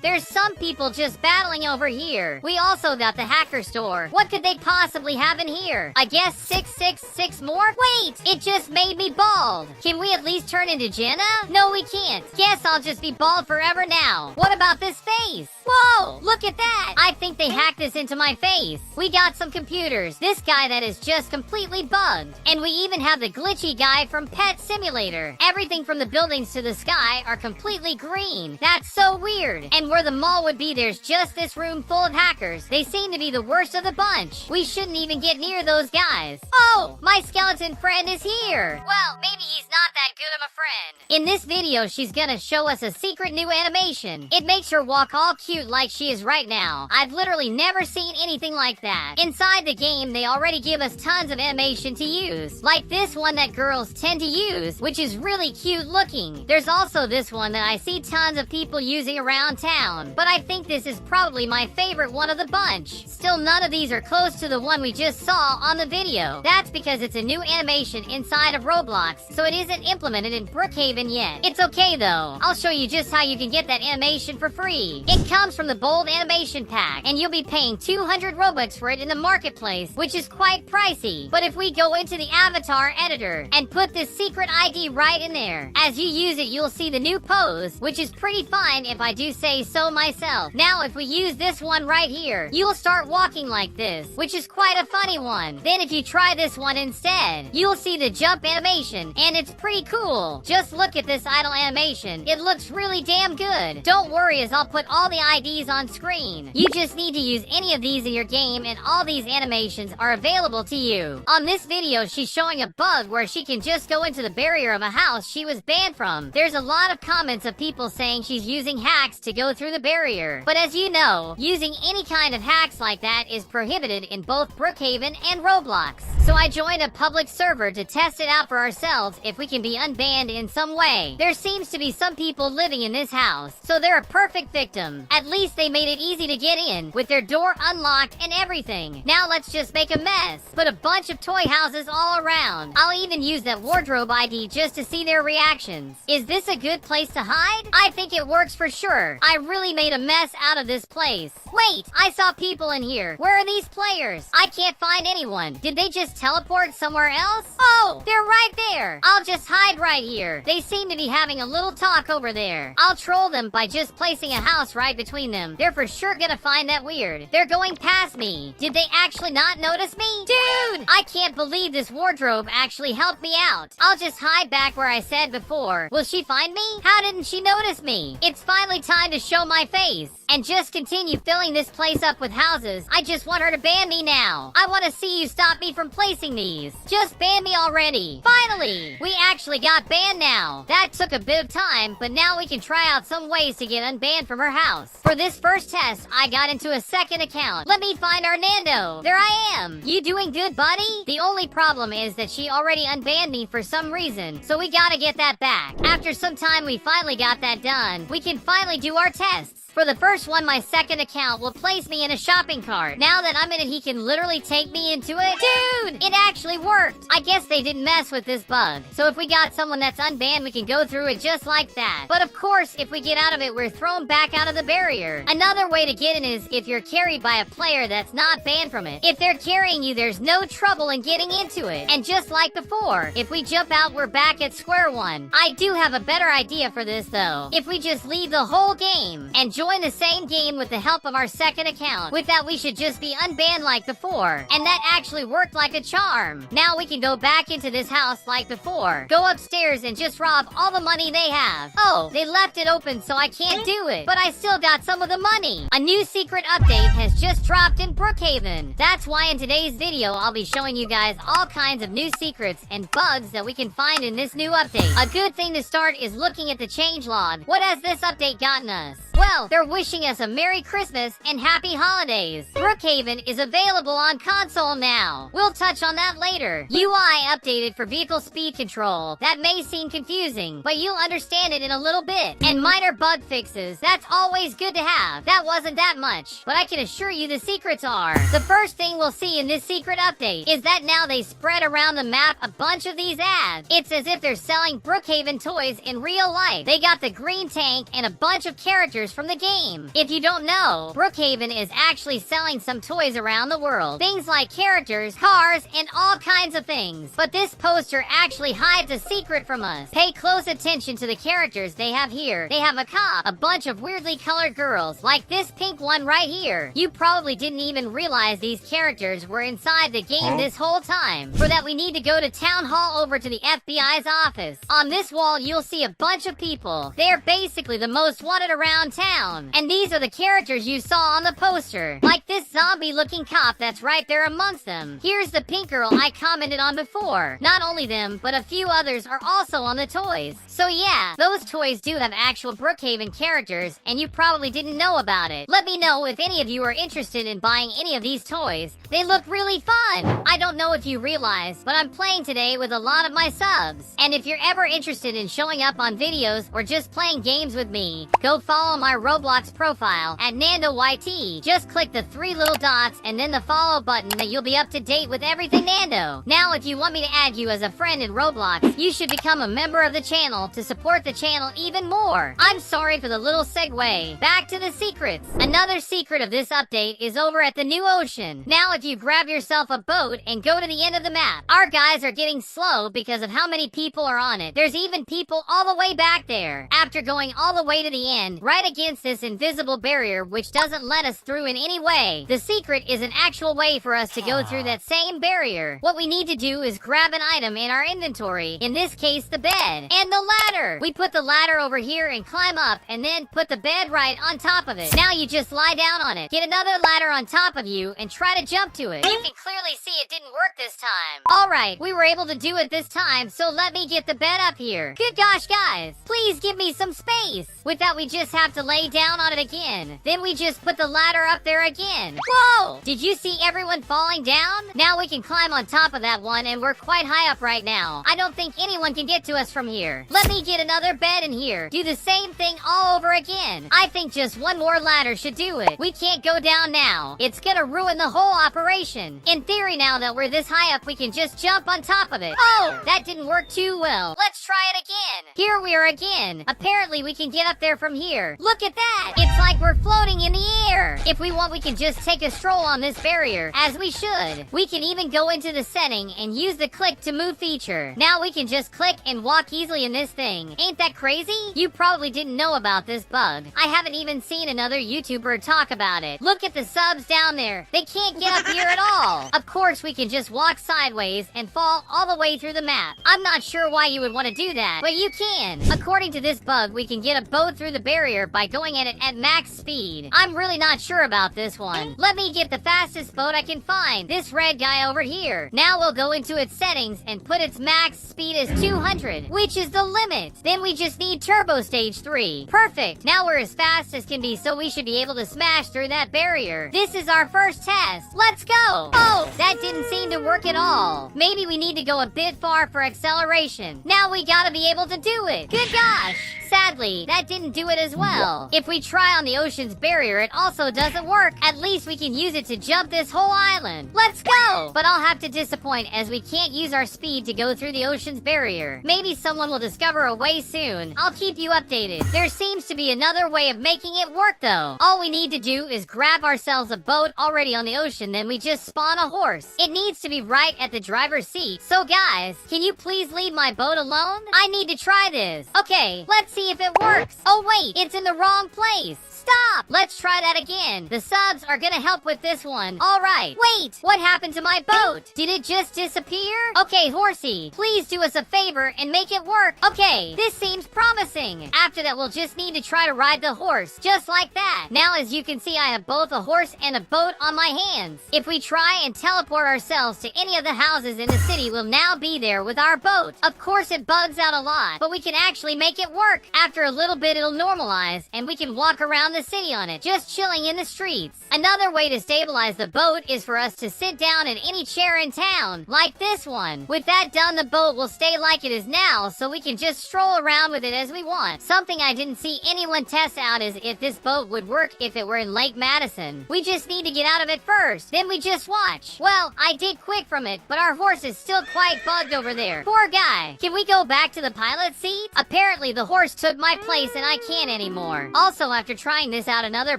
Speaker 1: There's some people just battling over here. We also got the hacker store. What could they possibly have in here? I guess 666 more? Wait, it just made me bald. Can we at least turn into Jenna? No, we can't. Guess I'll just be bald forever now. What about this face? Whoa, look at that. I think they hacked this into my face. We got some computers. This guy that is just completely bugged. And we even have the glitchy guy from Pet Simulator. Everything from the buildings to the sky are completely green. That's so weird. And where the mall would be, there's just this room full of hackers. They seem to be the worst of the bunch. We shouldn't even get near those guys. Oh, my skeleton friend is here. Well, maybe he's not that good of a friend. In this video, she's gonna show us a secret new animation. It makes her walk all cute like she is right now. I've literally never seen anything like that. Inside the game, they already give us tons of animation to use. Like this one that girls tend to use, which is really cute looking. There's also this one that I see tons of people using around town. But I think this is probably my favorite one of the bunch. Still, none of these are close to the one we just saw on the video. That's because it's a new animation inside of Roblox, so it isn't implemented in Brookhaven yet. It's okay though. I'll show you just how you can get that animation for free. It comes from the Bold Animation Pack, and you'll be paying 200 Robux for it in the marketplace, which is quite pricey. But if we go into the avatar editor and put this secret ID right in there, as you use it, you'll see the new pose, which is pretty fine if I do say so myself. Now, if we use this one right here, you'll start walking like this, which is quite a funny one. Then if you try this one instead, you'll see the jump animation, and it's pretty cool. Just look look at this idle animation. It looks really damn good. Don't worry, as I'll put all the IDs on screen. You just need to use any of these in your game and all these animations are available to you. On this video, she's showing a bug where she can just go into the barrier of a house she was banned from. There's a lot of comments of people saying she's using hacks to go through the barrier. But as you know, using any kind of hacks like that is prohibited in both Brookhaven and Roblox. So I joined a public server to test it out for ourselves if we can be unbanned in some way. There seems to be some people living in this house, so they're a perfect victim. At least they made it easy to get in, with their door unlocked and everything. Now let's just make a mess. Put a bunch of toy houses all around. I'll even use that wardrobe ID just to see their reactions. Is this a good place to hide? I think it works for sure. I really made a mess out of this place. Wait, I saw people in here. Where are these players? I can't find anyone. Did they just teleport somewhere else? Oh, they're right there. I'll just hide right here. They seem to be having a little talk over there. I'll troll them by just placing a house right between them. They're for sure gonna find that weird. They're going past me. Did they actually not notice me? Dude, I can't believe this wardrobe actually helped me out. I'll just hide back where I said before. Will she find me? How didn't she notice me? It's finally time to show my face and just continue filling this place up with houses. I just want her to ban me now. I want to see you stop me from placing these. Just ban me already. Finally, we actually got banned now. That took a bit of time, but now we can try out some ways to get unbanned from her house. For this first test, I got into a second account. Let me find our Nando. There I am. You doing good, buddy? The only problem is that she already unbanned me for some reason, so we gotta get that back. After some time, we finally got that done. We can finally do our tests. For the first one, my second account will place me in a shopping cart. Now that I'm in it, he can literally take me into it. Dude, it actually worked. I guess they didn't mess with this bug. So if we got someone that's unbanned, we can go through it just like that. But of course, if we get out of it, we're thrown back out of the barrier. Another way to get in is if you're carried by a player that's not banned from it. If they're carrying you, there's no trouble in getting into it. And just like before, if we jump out, we're back at square one. I do have a better idea for this though. If we just leave the whole game and join the same game with the help of our second account. With that, we should just be unbanned like before. And that actually worked like a charm. Now we can go back into this house like before. Go upstairs and just rob all the money they have. Oh, they left it open so I can't do it. But I still got some of the money. A new secret update has just dropped in Brookhaven. That's why in today's video, I'll be showing you guys all kinds of new secrets and bugs that we can find in this new update. A good thing to start is looking at the changelog. What has this update gotten us? Well, they're wishing us a Merry Christmas and Happy Holidays. Brookhaven is available on console now. We'll touch on that later. UI updated for vehicle speed control. That may seem confusing, but you'll understand it in a little bit. And minor bug fixes. That's always good to have. That wasn't that much, but I can assure you the secrets are. The first thing we'll see in this secret update is that now they spread around the map a bunch of these ads. It's as if they're selling Brookhaven toys in real life. They got the green tank and a bunch of characters from the game. If you don't know, Brookhaven is actually selling some toys around the world. Things like characters, cars, and all kinds of things. But this poster actually hides a secret from us. Pay close attention to the characters they have here. They have a cop, a bunch of weirdly colored girls, like this pink one right here. You probably didn't even realize these characters were inside the game this whole time. For that, we need to go to Town Hall over to the FBI's office. On this wall, you'll see a bunch of people. They're basically the most wanted around town. And these are the characters you saw on the poster. Like this zombie-looking cop that's right there amongst them. Here's the pink girl I commented on before. Not only them, but a few others are also on the toys. So yeah, those toys do have actual Brookhaven characters, and you probably didn't know about it. Let me know if any of you are interested in buying any of these toys. They look really fun. I don't know if you realize, but I'm playing today with a lot of my subs. And if you're ever interested in showing up on videos or just playing games with me, go follow my Roblox profile at NandoYT. Just click the 3 little dots and then the follow button that you'll be up to date with everything Nando. Now, if you want me to add you as a friend in Roblox, you should become a member of the channel to support the channel even more. I'm sorry for the little segue. Back to the secrets. Another secret of this update is over at the new ocean. Now, if you grab yourself a boat and go to the end of the map, our guys are getting slow because of how many people are on it. There's even people all the way back there. After going all the way to the end, right against against this invisible barrier which doesn't let us through in any way. The secret is an actual way for us to go through that same barrier. What we need to do is grab an item in our inventory, in this case the bed, and the ladder. We put the ladder over here and climb up, and then put the bed right on top of it. Now you just lie down on it. Get another ladder on top of you and try to jump to it. You can clearly see it didn't work this time. Alright, we were able to do it this time, so let me get the bed up here. Good gosh, guys, please give me some space. With that, we just have to lay down on it again. Then we just put the ladder up there again. Whoa! Did you see everyone falling down? Now we can climb on top of that one, and we're quite high up right now. I don't think anyone can get to us from here. Let me get another bed in here. Do the same thing all over again. I think just one more ladder should do it. We can't go down now. It's gonna ruin the whole operation. In theory, now that we're this high up, we can just jump on top of it. Oh, that didn't work too well. Let's try it again. Here we are again. Apparently, we can get up there from here. Look at that. It's like we're floating in the air. If we want, we can just take a stroll on this barrier, as we should. We can even go into the setting and use the click to move feature. Now we can just click and walk easily in this thing. Ain't that crazy? You probably didn't know about this bug. I haven't even seen another YouTuber talk about it. Look at the subs down there. They can't get up here at all. Of course, we can just walk sideways and fall all the way through the map. I'm not sure why you would want to do that, but you can. According to this bug, we can get a boat through the barrier by going at it at max speed. I'm really not sure about this one. Let me get the fastest boat I can find. This red guy over here. Now we'll go into its settings and put its max speed as 200, which is the limit. Then we just need turbo stage 3. Perfect. Now we're as fast as can be, so we should be able to smash through that barrier. This is our first test. Let's go. Oh, that didn't seem to work at all. Maybe we need to go a bit far for acceleration. Now we gotta be able to do it. Good gosh. Sadly, that didn't do it as well. If we try on the ocean's barrier, it also doesn't work. At least we can use it to jump this whole island. Let's go! But I'll have to disappoint, as we can't use our speed to go through the ocean's barrier. Maybe someone will discover a way soon. I'll keep you updated. There seems to be another way of making it work, though. All we need to do is grab ourselves a boat already on the ocean, then we just spawn a horse. It needs to be right at the driver's seat. So guys, can you please leave my boat alone? I need to try this. Okay, let's see if it works. Oh wait, it's in the wrong place. Stop! Let's try that again. The subs are gonna help with this one. Alright. Wait! What happened to my boat? Did it just disappear? Okay, horsey, please do us a favor and make it work. Okay, this seems promising. After that, we'll just need to try to ride the horse. Just like that. Now, as you can see, I have both a horse and a boat on my hands. If we try and teleport ourselves to any of the houses in the city, we'll now be there with our boat. Of course, it bugs out a lot, but we can actually make it work. After a little bit, it'll normalize, and we can walk around the city on it, just chilling in the streets. Another way to stabilize the boat is for us to sit down in any chair in town, like this one. With that done, the boat will stay like it is now, so we can just stroll around with it as we want. Something I didn't see anyone test out is if this boat would work if it were in Lake Madison. We just need to get out of it first, then we just watch. Well, I did quick from it, but our horse is still quite bugged over there. Poor guy. Can we go back to the pilot seat? Apparently, the horse took my place and I can't anymore. Also, after trying this out, another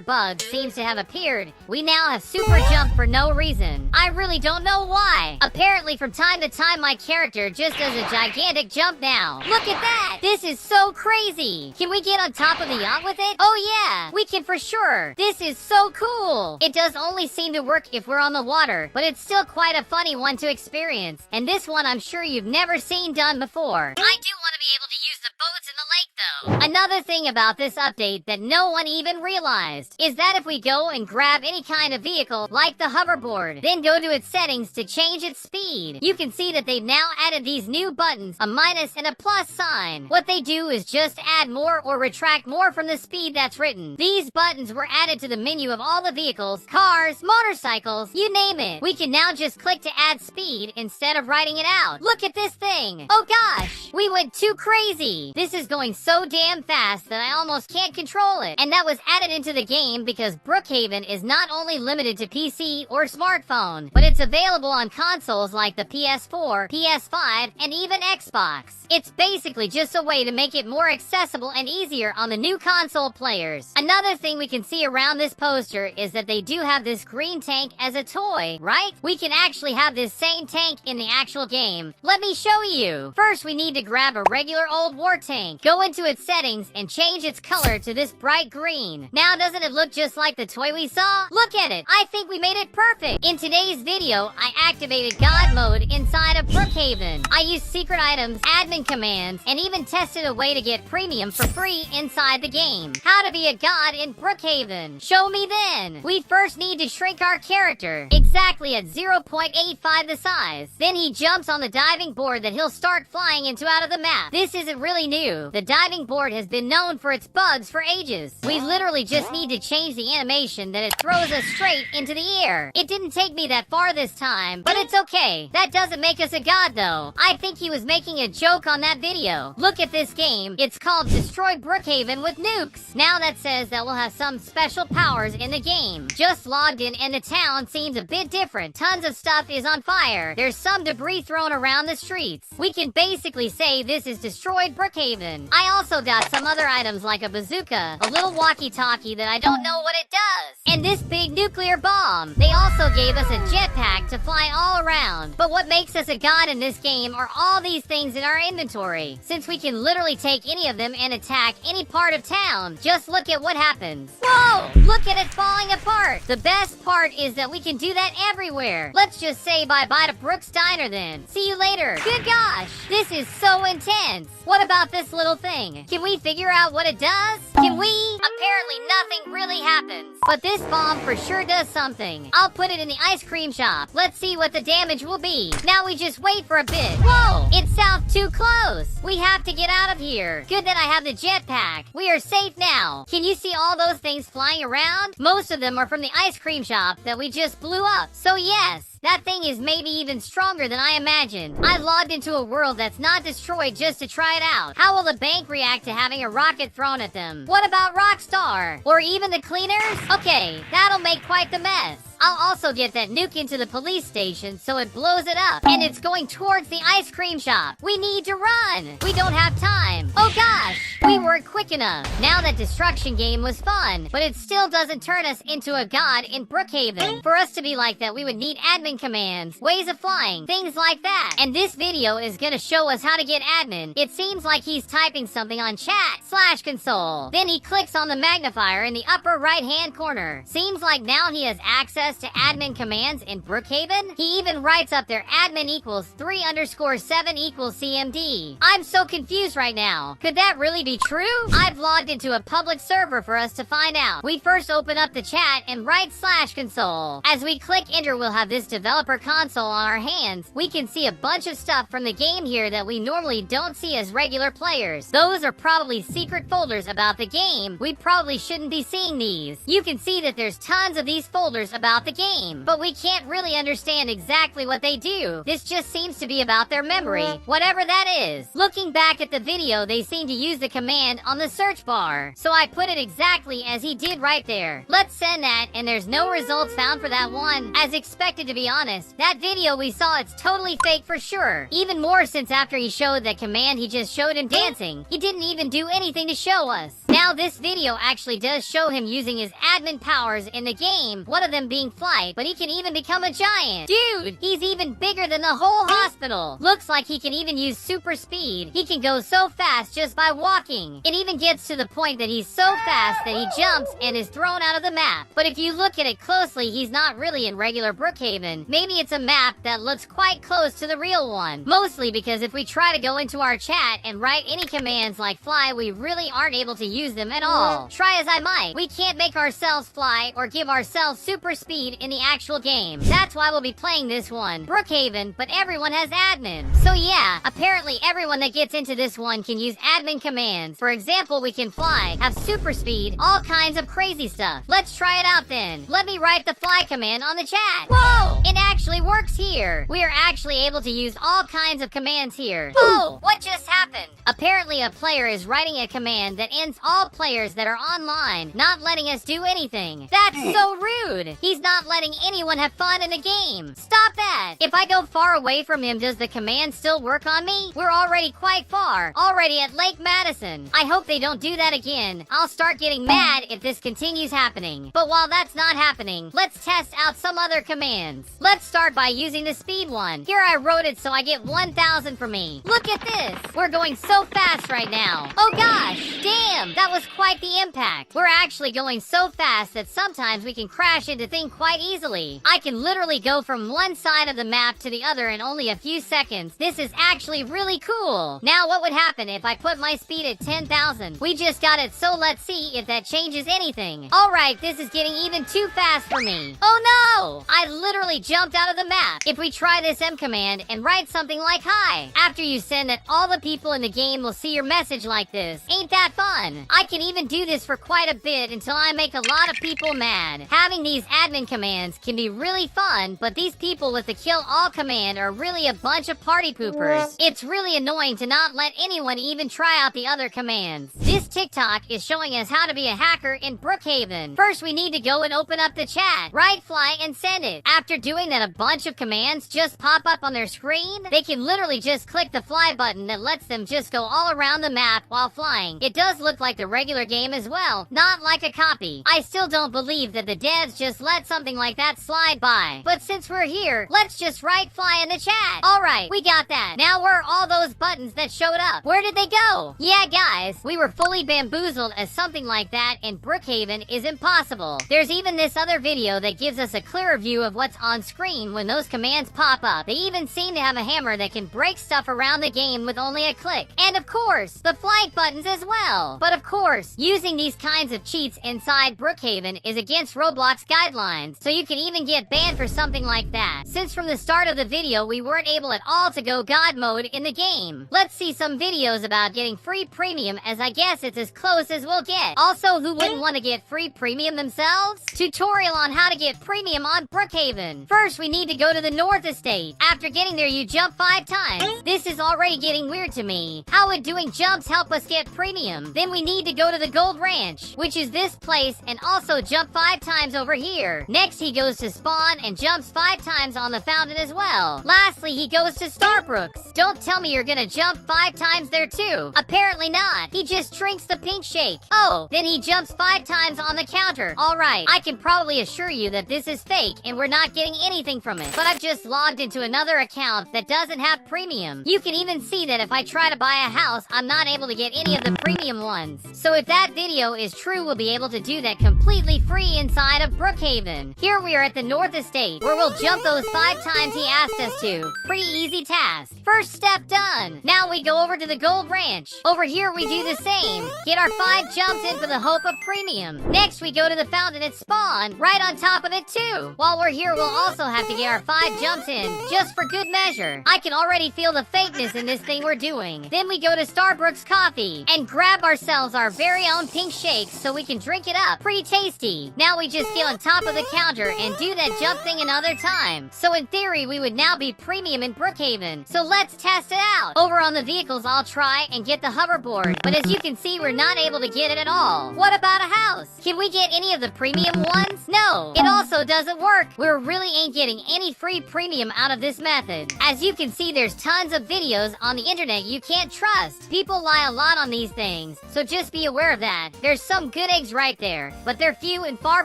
Speaker 1: bug seems to have appeared. We now have super jump for no reason. I really don't know why. Apparently, from time to time, my character just does a gigantic jump now. Look at that! This is so crazy! Can we get on top of the yacht with it? Oh yeah, we can for sure. This is so cool! It does only seem to work if we're on the water, but it's still quite a funny one to experience. And this one I'm sure you've never seen done before. I do want to be able to use the boats in the lake though. Another thing about this update that no one even realized is that if we go and grab any kind of vehicle like the hoverboard, then go to its settings to change its speed, you can see that they've now added these new buttons, a minus and a plus sign. What they do is just add more or retract more from the speed that's written. These buttons were added to the menu of all the vehicles, cars, motorcycles, you name it. We can now just click to add speed instead of writing it out. Look at this thing. Oh gosh, we went too crazy. This is going so damn fast that I almost can't control it. And that was added into the game because Brookhaven is not only limited to PC or smartphone, but it's available on consoles like the PS4, PS5, and even Xbox. It's basically just a way to make it more accessible and easier on the new console players. Another thing we can see around this poster is that they do have this green tank as a toy, right? We can actually have this same tank in the actual game. Let me show you. First, we need to grab a regular old war tank. Go into its settings and change its color to this bright green. Now doesn't it look just like the toy we saw? Look at it. I think we made it perfect. In today's video, I activated God mode inside of Brookhaven. I used secret items, admin commands, and even tested a way to get premium for free inside the game. How to be a god in Brookhaven. Show me then. We first need to shrink our character exactly at 0.85 the size. Then he jumps on the diving board that he'll start flying into out of the map. This isn't really new. The diving board has been known for its bugs for ages. We literally just need to change the animation that it throws us straight into the air. It didn't take me that far this time, but it's okay. That doesn't make us a god though. I think he was making a joke on that video. Look at this game. It's called Destroy Brookhaven with Nukes. Now that says that we'll have some special powers in the game. Just logged in and the town seems a bit different. Tons of stuff is on fire. There's some debris thrown around the streets. We can basically say this is destroyed Brookhaven. I also got some other items like a bazooka, a little walkie-talkie that I don't know what it does, and this big nuclear bomb. They also gave us a jetpack to fly all around. But what makes us a god in this game are all these things in our inventory, since we can literally take any of them and attack any part of town. Just look at what happens. Whoa! Look at it falling apart. The best part is that we can do that everywhere. Let's just say bye-bye to Brook's Diner then. See you later. Good gosh, this is so intense. What about this little thing? Can we figure out what it does? Can we? Apparently nothing really happens. But this bomb for sure does something. I'll put it in the ice cream shop. Let's see what the damage will be. Now we just wait for a bit. Whoa! It's south too close. We have to get out of here. Good that I have the jetpack. We are safe now. Can you see all those things flying around? Most of them are from the ice cream shop that we just blew up. So yes, that thing is maybe even stronger than I imagined. I logged into a world that's not destroyed just to try it out. How will the bank react to having a rocket thrown at them? What about Rockstar? Or even the cleaners? Okay, that'll make quite the mess. I'll also get that nuke into the police station so it blows it up. And it's going towards the ice cream shop. We need to run. We don't have time. Oh gosh, we weren't quick enough. Now that destruction game was fun, but it still doesn't turn us into a god in Brookhaven. For us to be like that, we would need admin commands, ways of flying, things like that. And this video is gonna show us how to get admin. It seems like he's typing something on chat/console. Then he clicks on the magnifier in the upper right hand corner. Seems like now he has access to admin commands in Brookhaven. He even writes up their admin equals 3_7 equals CMD. I'm so confused right now. Could that really be true? I've logged into a public server for us to find out. We first open up the chat and write /console. As we click enter, we'll have this developer console on our hands. We can see a bunch of stuff from the game here that we normally don't see as regular players. Those are probably secret folders about the game. We probably shouldn't be seeing these. You can see that there's tons of these folders about the game, but we can't really understand exactly what they do. This just seems to be about their memory, whatever that is. Looking back at the video, they seem to use the command on the search bar, so I put it exactly as he did right there. Let's send that, and there's no results found for that one. As expected, to be honest, that video we saw, it's totally fake for sure. Even more since after he showed that command, he just showed him dancing. He didn't even do anything to show us. Now this video actually does show him using his admin powers in the game, one of them being flight, but he can even become a giant. Dude, he's even bigger than the whole hospital. Looks like he can even use super speed. He can go so fast just by walking. It even gets to the point that he's so fast that he jumps and is thrown out of the map. But if you look at it closely, he's not really in regular Brookhaven. Maybe it's a map that looks quite close to the real one. Mostly because if we try to go into our chat and write any commands like fly, we really aren't able to use them at all. Try as I might, we can't make ourselves fly or give ourselves super speed in the actual game. That's why we'll be playing this one, Brookhaven, but everyone has admin. So yeah, apparently everyone that gets into this one can use admin commands. For example, we can fly, have super speed, all kinds of crazy stuff. Let's try it out then. Let me write the fly command on the chat. Whoa! It actually works here. We are actually able to use all kinds of commands here. Oh, what just happened? Apparently a player is writing a command that ends all all players that are online, not letting us do anything. That's so rude. He's not letting anyone have fun in the game. Stop that. If I go far away from him, does the command still work on me? We're already quite far. Already at Lake Madison. I hope they don't do that again. I'll start getting mad if this continues happening. But while that's not happening, let's test out some other commands. Let's start by using the speed one. Here I wrote it so I get 1,000 for me. Look at this. We're going so fast right now. Oh gosh. Damn. That was quite the impact. We're actually going so fast that sometimes we can crash into things quite easily. I can literally go from one side of the map to the other in only a few seconds. This is actually really cool. Now what would happen if I put my speed at 10,000? We just got it, so let's see if that changes anything. Alright, this is getting even too fast for me. Oh no! I literally jumped out of the map. If we try this M command and write something like hi, after you send it, all the people in the game will see your message like this. Ain't that fun? I can even do this for quite a bit until I make a lot of people mad. Having these admin commands can be really fun, but these people with the kill all command are really a bunch of party poopers. It's really annoying to not let anyone even try out the other commands. This TikTok is showing us how to be a hacker in Brookhaven. First, we need to go and open up the chat. Right fly and send it. After doing that, a bunch of commands just pop up on their screen. They can literally just click the fly button that lets them just go all around the map while flying. It does look like the regular game as well, not like a copy. I still don't believe that the devs just let something like that slide by. But since we're here, let's just right fly in the chat. Alright, we got that. Now where are all those buttons that showed up? Where did they go? Yeah guys, we were fully bamboozled, as something like that in Brookhaven is impossible. There's even this other video that gives us a clearer view of what's on screen when those commands pop up. They even seem to have a hammer that can break stuff around the game with only a click. And of course, the flight buttons as well. But of course, using these kinds of cheats inside Brookhaven is against Roblox guidelines, so you can even get banned for something like that. Since from the start of the video we weren't able at all to go God mode in the game. Let's see some videos about getting free premium, as I guess it's as close as we'll get. Also, who wouldn't want to get free premium themselves? Tutorial on how to get premium on Brookhaven. First, we need to go to the North Estate. After getting there, you jump 5 times. This is already getting weird to me. How would doing jumps help us get premium? Then we need to go to the Gold Ranch, which is this place, and also jump 5 times over here. Next, he goes to spawn and jumps 5 times on the fountain as well. Lastly, he goes to Starbrooks. Don't tell me you're gonna jump 5 times there too. Apparently not. He just drinks the pink shake. Oh, then he jumps 5 times on the counter. Alright, I can probably assure you that this is fake and we're not getting anything from it. But I've just logged into another account that doesn't have premium. You can even see that if I try to buy a house, I'm not able to get any of the premium ones. So if that video is true, we'll be able to do that completely free inside of Brookhaven. Here we are at the North Estate, where we'll jump those 5 times he asked us to. Pretty easy task. First step done. Now we go over to the Gold Ranch. Over here we do the same. Get our 5 jumps in for the hope of premium. Next we go to the fountain at spawn, right on top of it too. While we're here, we'll also have to get our 5 jumps in, just for good measure. I can already feel the fakeness in this thing we're doing. Then we go to Starbucks Coffee and grab ourselves our very own pink shake so we can drink it up. Pretty tasty. Now we just get on top of the counter and do that jump thing another time. So in theory, we would now be premium in Brookhaven. So let's test it out. Over on the vehicles, I'll try and get the hoverboard. But as you can see, we're not able to get it at all. What about a house? Can we get any of the premium ones? No. It also doesn't work. We really ain't getting any free premium out of this method. As you can see, there's tons of videos on the internet you can't trust. People lie a lot on these things, so just be aware of that. There's some good eggs right there, but they're few and far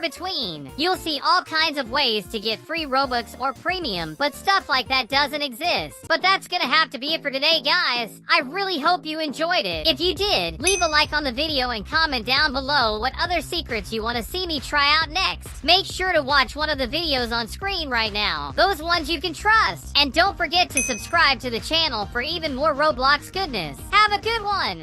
Speaker 1: between. You'll see all kinds of ways to get free Robux or premium, but stuff like that doesn't exist. But that's gonna have to be it for today, guys. I really hope you enjoyed it. If you did, leave a like on the video and comment down below what other secrets you want to see me try out next. Make sure to watch one of the videos on screen right now. Those ones you can trust. And don't forget to subscribe to the channel for even more Roblox goodness. Have a good one!